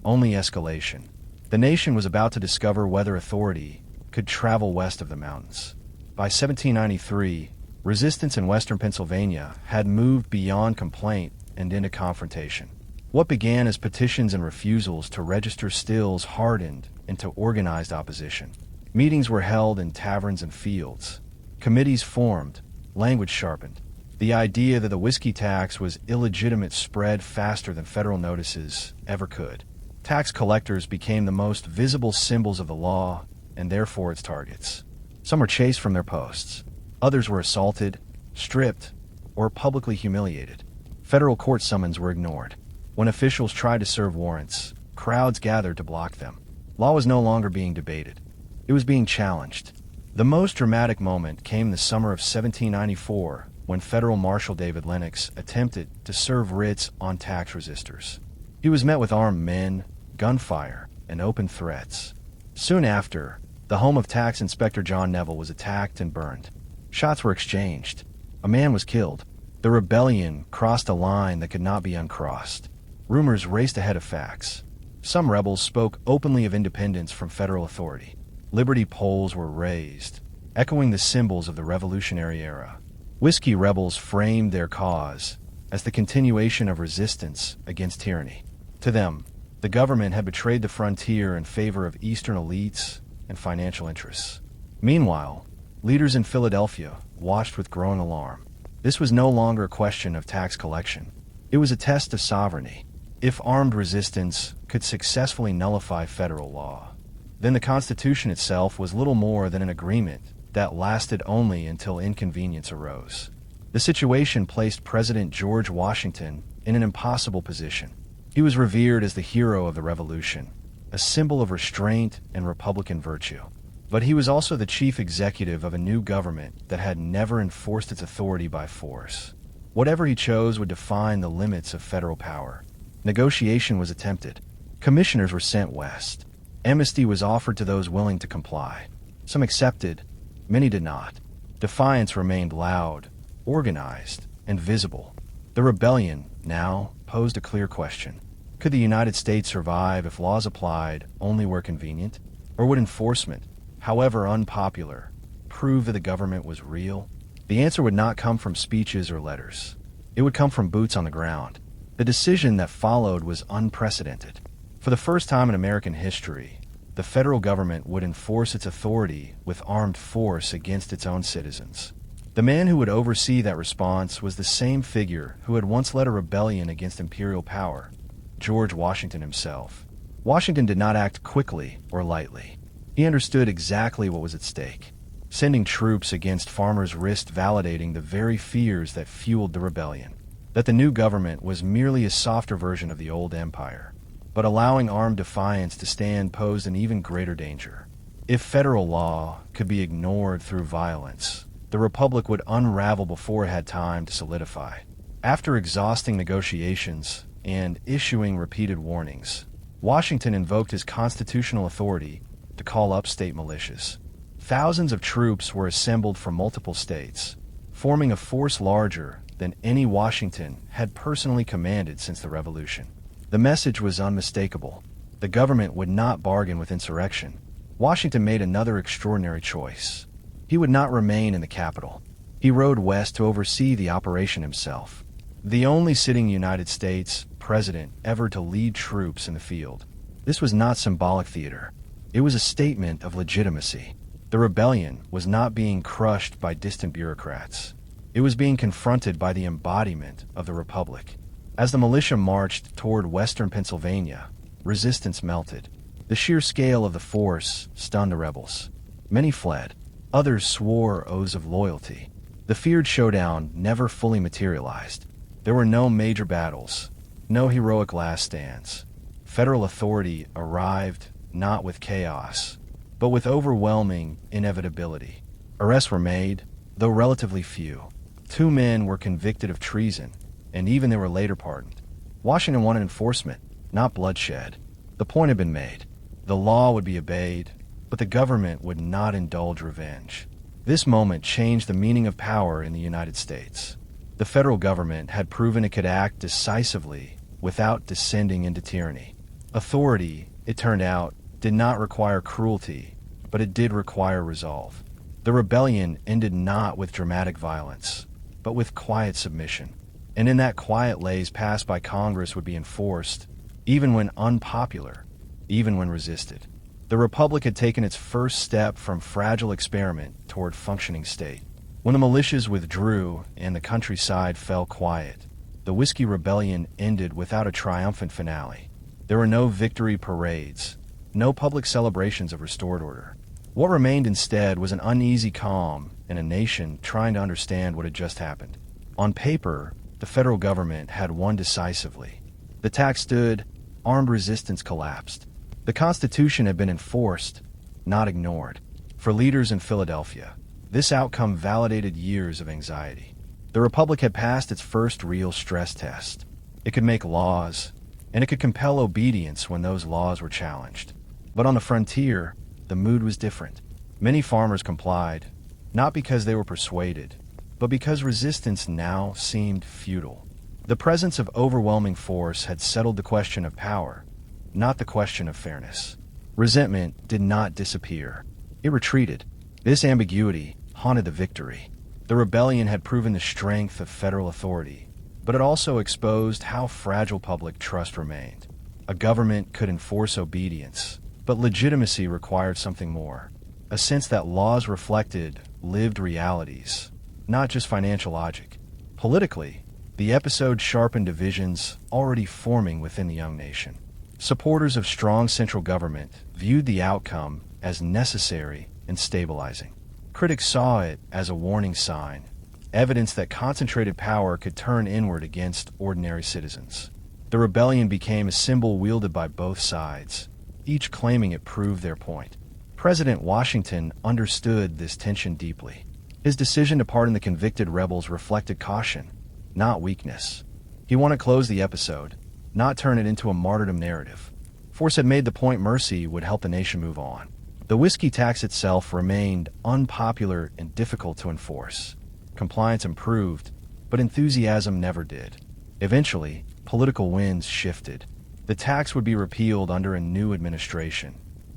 only escalation. The nation was about to discover whether authority could travel west of the mountains. By 1793, resistance in western Pennsylvania had moved beyond complaint and into confrontation. What began as petitions and refusals to register stills hardened into organized opposition. Meetings were held in taverns and fields. Committees formed, language sharpened. The idea that the whiskey tax was illegitimate spread faster than federal notices ever could. Tax collectors became the most visible symbols of the law, and therefore its targets. Some were chased from their posts. Others were assaulted, stripped, or publicly humiliated. Federal court summons were ignored. When officials tried to serve warrants, crowds gathered to block them. Law was no longer being debated. It was being challenged. The most dramatic moment came the summer of 1794, when Federal Marshal David Lennox attempted to serve writs on tax resistors. He was met with armed men, gunfire, and open threats. Soon after, the home of Tax Inspector John Neville was attacked and burned. Shots were exchanged. A man was killed. The rebellion crossed a line that could not be uncrossed. Rumors raced ahead of facts. Some rebels spoke openly of independence from federal authority. Liberty poles were raised, echoing the symbols of the Revolutionary era. Whiskey rebels framed their cause as the continuation of resistance against tyranny. To them, the government had betrayed the frontier in favor of Eastern elites and financial interests. Meanwhile, leaders in Philadelphia watched with growing alarm. This was no longer a question of tax collection. It was a test of sovereignty. If armed resistance could successfully nullify federal law, then the Constitution itself was little more than an agreement that lasted only until inconvenience arose. The situation placed President George Washington in an impossible position. He was revered as the hero of the Revolution, a symbol of restraint and Republican virtue. But he was also the chief executive of a new government that had never enforced its authority by force. Whatever he chose would define the limits of federal power. Negotiation was attempted. Commissioners were sent west. Amnesty was offered to those willing to comply. Some accepted, many did not. Defiance remained loud, organized, and visible. The rebellion, now, posed a clear question. Could the United States survive if laws applied only where convenient? Or would enforcement, however unpopular, prove that the government was real? The answer would not come from speeches or letters. It would come from boots on the ground. The decision that followed was unprecedented. For the first time in American history, the federal government would enforce its authority with armed force against its own citizens. The man who would oversee that response was the same figure who had once led a rebellion against imperial power, George Washington himself. Washington did not act quickly or lightly. He understood exactly what was at stake. Sending troops against farmers risked validating the very fears that fueled the rebellion, that the new government was merely a softer version of the old empire. But allowing armed defiance to stand posed an even greater danger. If federal law could be ignored through violence, the Republic would unravel before it had time to solidify. After exhausting negotiations and issuing repeated warnings, Washington invoked his constitutional authority to call up state militias. Thousands of troops were assembled from multiple states, forming a force larger than any Washington had personally commanded since the Revolution. The message was unmistakable. The government would not bargain with insurrection. Washington made another extraordinary choice. He would not remain in the capital. He rode west to oversee the operation himself. The only sitting United States president ever to lead troops in the field. This was not symbolic theater. It was a statement of legitimacy. The rebellion was not being crushed by distant bureaucrats. It was being confronted by the embodiment of the Republic. As the militia marched toward western Pennsylvania, resistance melted. The sheer scale of the force stunned the rebels. Many fled. Others swore oaths of loyalty. The feared showdown never fully materialized. There were no major battles, no heroic last stands. Federal authority arrived not with chaos, but with overwhelming inevitability. Arrests were made, though relatively few. 2 men were convicted of treason, and even they were later pardoned. Washington wanted enforcement, not bloodshed. The point had been made. The law would be obeyed, but the government would not indulge revenge. This moment changed the meaning of power in the United States. The federal government had proven it could act decisively without descending into tyranny. Authority, it turned out, did not require cruelty, but it did require resolve. The rebellion ended not with dramatic violence, but with quiet submission. And in that quiet, laws passed by Congress would be enforced, even when unpopular, even when resisted. The Republic had taken its first step from fragile experiment toward functioning state. When the militias withdrew and the countryside fell quiet, the Whiskey Rebellion ended without a triumphant finale. There were no victory parades, no public celebrations of restored order. What remained instead was an uneasy calm in a nation trying to understand what had just happened. On paper, the federal government had won decisively. The tax stood, armed resistance collapsed. The Constitution had been enforced, not ignored. For leaders in Philadelphia, this outcome validated years of anxiety. The Republic had passed its first real stress test. It could make laws, and it could compel obedience when those laws were challenged. But on the frontier, the mood was different. Many farmers complied, not because they were persuaded, but because resistance now seemed futile. The presence of overwhelming force had settled the question of power, not the question of fairness. Resentment did not disappear. It retreated. This ambiguity haunted the victory. The rebellion had proven the strength of federal authority, but it also exposed how fragile public trust remained. A government could enforce obedience, but legitimacy required something more. A sense that laws reflected lived realities, not just financial logic. Politically, the episode sharpened divisions already forming within the young nation. Supporters of strong central government viewed the outcome as necessary and stabilizing. Critics saw it as a warning sign, evidence that concentrated power could turn inward against ordinary citizens. The rebellion became a symbol wielded by both sides, each claiming it proved their point. President Washington understood this tension deeply. His decision to pardon the convicted rebels reflected caution, not weakness. He wanted to close the episode, not turn it into a martyrdom narrative. Force had made the point mercy would help the nation move on. The whiskey tax itself remained unpopular and difficult to enforce. Compliance improved, but enthusiasm never did. Eventually, political winds shifted. The tax would be repealed under a new administration,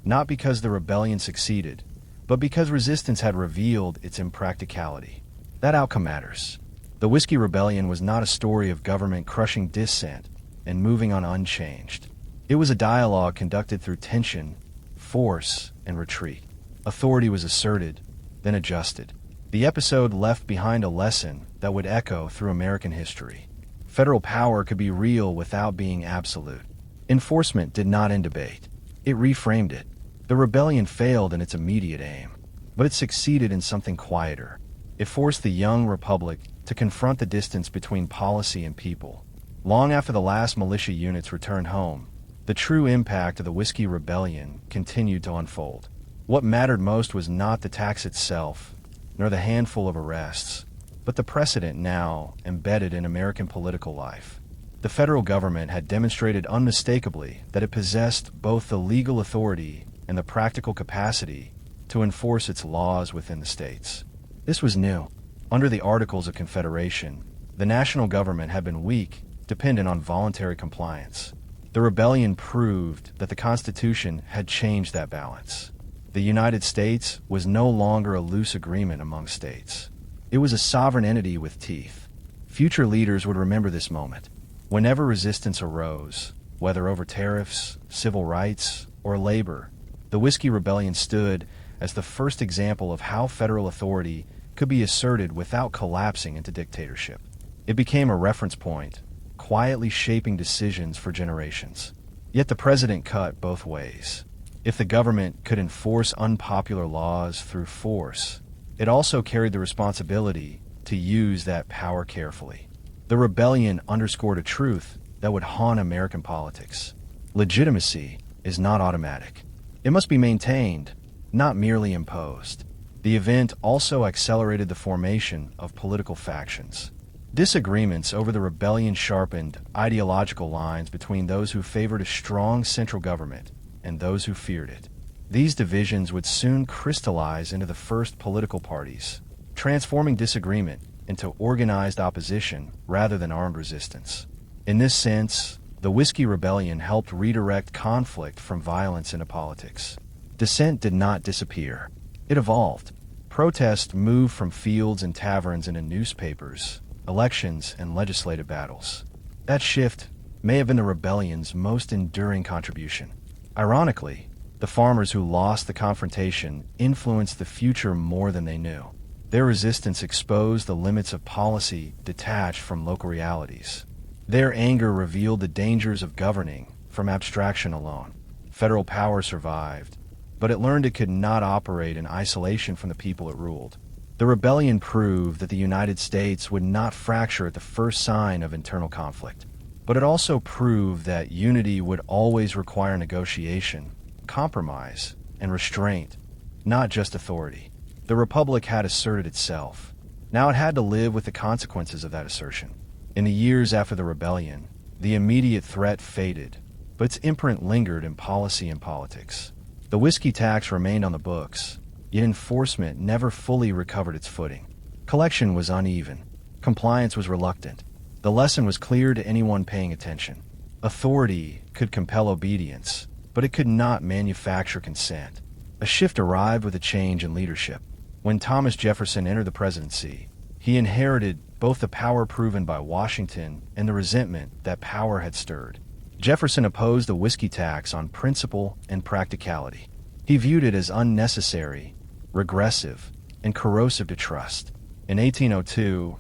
not because the rebellion succeeded, but because resistance had revealed its impracticality. That outcome matters. The Whiskey Rebellion was not a story of government crushing dissent and moving on unchanged. It was a dialogue conducted through tension, force, and retreat. Authority was asserted, then adjusted. The episode left behind a lesson that would echo through American history. Federal power could be real without being absolute. Enforcement did not end debate. It reframed it. The rebellion failed in its immediate aim, but it succeeded in something quieter. It forced the young republic to confront the distance between policy and people. Long after the last militia units returned home, the true impact of the Whiskey Rebellion continued to unfold. What mattered most was not the tax itself, nor the handful of arrests, but the precedent now embedded in American political life. The federal government had demonstrated unmistakably that it possessed both the legal authority and the practical capacity to enforce its laws within the states. This was new. Under the Articles of Confederation, the national government had been weak, dependent on voluntary compliance. The rebellion proved that the Constitution had changed that balance. The United States was no longer a loose agreement among states. It was a sovereign entity with teeth. Future leaders would remember this moment. Whenever resistance arose, whether over tariffs, civil rights, or labor, the Whiskey Rebellion stood as the first example of how federal authority could be asserted without collapsing into dictatorship. It became a reference point, quietly shaping decisions for generations. Yet the president cut both ways. If the government could enforce unpopular laws through force, it also carried the responsibility to use that power carefully. The rebellion underscored a truth that would haunt American politics. Legitimacy is not automatic. It must be maintained, not merely imposed. The event also accelerated the formation of political factions. Disagreements over the rebellion sharpened ideological lines between those who favored a strong central government and those who feared it. These divisions would soon crystallize into the first political parties, transforming disagreement into organized opposition rather than armed resistance. In this sense, the Whiskey Rebellion helped redirect conflict from violence into politics. Dissent did not disappear. It evolved. Protest moved from fields and taverns into newspapers, elections, and legislative battles. That shift may have been the rebellion's most enduring contribution. Ironically, the farmers who lost the confrontation influenced the future more than they knew. Their resistance exposed the limits of policy detached from local realities. Their anger revealed the dangers of governing from abstraction alone. Federal power survived, but it learned it could not operate in isolation from the people it ruled. The rebellion proved that the United States would not fracture at the first sign of internal conflict. But it also proved that unity would always require negotiation, compromise, and restraint, not just authority. The Republic had asserted itself. Now it had to live with the consequences of that assertion. In the years after the rebellion, the immediate threat faded, but its imprint lingered in policy and politics. The whiskey tax remained on the books, yet enforcement never fully recovered its footing. Collection was uneven. Compliance was reluctant. The lesson was clear to anyone paying attention. Authority could compel obedience, but it could not manufacture consent. A shift arrived with a change in leadership. When Thomas Jefferson entered the presidency, he inherited both the power proven by Washington and the resentment that power had stirred. Jefferson opposed the whiskey tax on principle and practicality. He viewed it as unnecessary, regressive, and corrosive to trust. In 1802,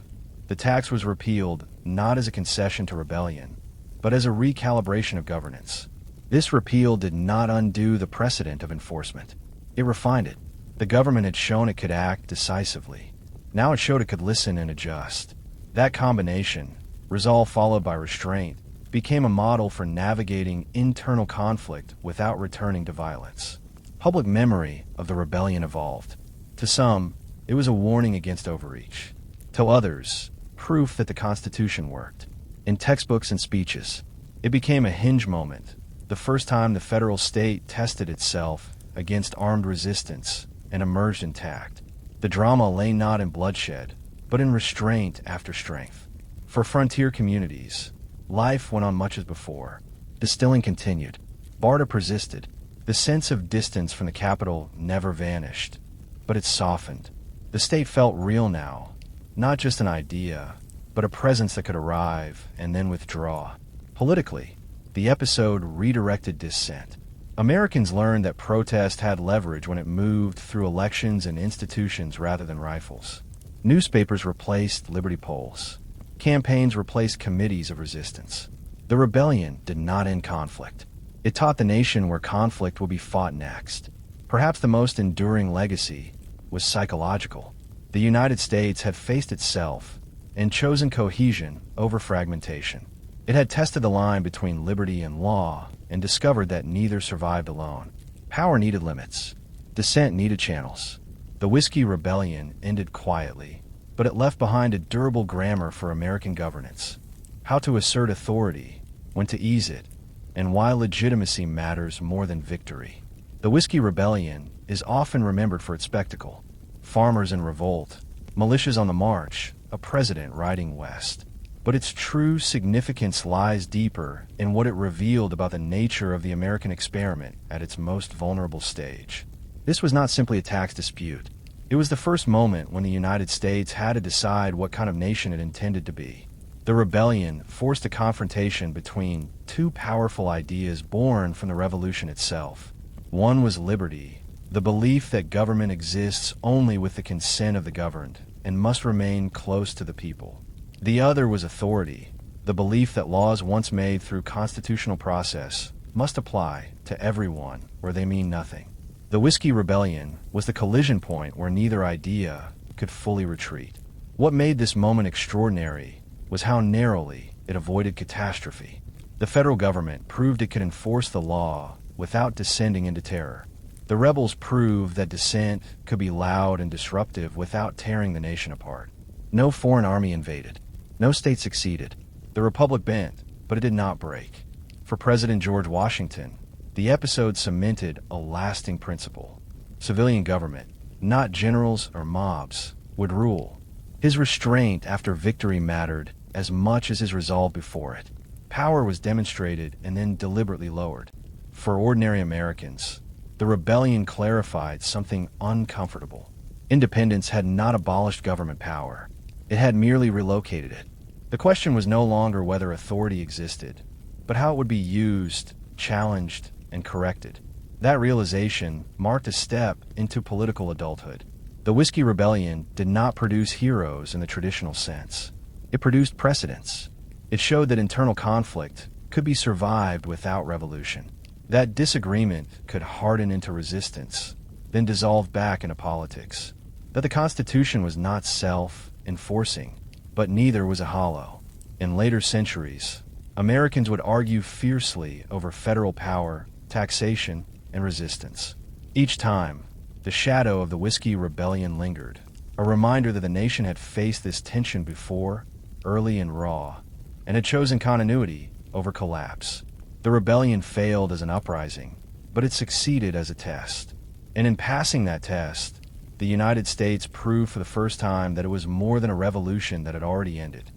the tax was repealed not as a concession to rebellion, but as a recalibration of governance. This repeal did not undo the precedent of enforcement. It refined it. The government had shown it could act decisively. Now it showed it could listen and adjust. That combination, resolve followed by restraint, became a model for navigating internal conflict without returning to violence. Public memory of the rebellion evolved. To some, it was a warning against overreach. To others, proof that the Constitution worked. In textbooks and speeches, it became a hinge moment, the first time the federal state tested itself against armed resistance and emerged intact. The drama lay not in bloodshed, but in restraint after strength. For frontier communities, life went on much as before. Distilling continued. Barter persisted. The sense of distance from the capital never vanished, but it softened. The state felt real now, not just an idea, but a presence that could arrive and then withdraw. Politically, the episode redirected dissent. Americans learned that protest had leverage when it moved through elections and institutions rather than rifles. Newspapers replaced liberty poles. Campaigns replaced committees of resistance. The rebellion did not end conflict. It taught the nation where conflict will be fought next. Perhaps the most enduring legacy was psychological. The United States had faced itself and chosen cohesion over fragmentation. It had tested the line between liberty and law and discovered that neither survived alone. Power needed limits. Dissent needed channels. The Whiskey Rebellion ended quietly, but it left behind a durable grammar for American governance. How to assert authority, when to ease it, and why legitimacy matters more than victory. The Whiskey Rebellion is often remembered for its spectacle. Farmers in revolt, militias on the march, a president riding west. But its true significance lies deeper in what it revealed about the nature of the American experiment at its most vulnerable stage. This was not simply a tax dispute. It was the first moment when the United States had to decide what kind of nation it intended to be. The rebellion forced a confrontation between two powerful ideas born from the revolution itself. One was liberty, the belief that government exists only with the consent of the governed and must remain close to the people. The other was authority, the belief that laws once made through constitutional process must apply to everyone or they mean nothing. The Whiskey Rebellion was the collision point where neither idea could fully retreat. What made this moment extraordinary was how narrowly it avoided catastrophe. The federal government proved it could enforce the law without descending into terror. The rebels proved that dissent could be loud and disruptive without tearing the nation apart. No foreign army invaded. No state succeeded. The republic bent, but it did not break. For President George Washington, the episode cemented a lasting principle. Civilian government, not generals or mobs, would rule. His restraint after victory mattered as much as his resolve before it. Power was demonstrated and then deliberately lowered. For ordinary Americans, the rebellion clarified something uncomfortable. Independence had not abolished government power. It had merely relocated it. The question was no longer whether authority existed, but how it would be used, challenged, and corrected. That realization marked a step into political adulthood. The Whiskey Rebellion did not produce heroes in the traditional sense. It produced precedents. It showed that internal conflict could be survived without revolution. That disagreement could harden into resistance, then dissolve back into politics. That the Constitution was not self-enforcing, but neither was it hollow. In later centuries, Americans would argue fiercely over federal power, taxation, and resistance. Each time, the shadow of the Whiskey Rebellion lingered, a reminder that the nation had faced this tension before, early and raw, and had chosen continuity over collapse. The rebellion failed as an uprising, but it succeeded as a test. And in passing that test, the United States proved for the first time that it was more than a revolution that had already ended.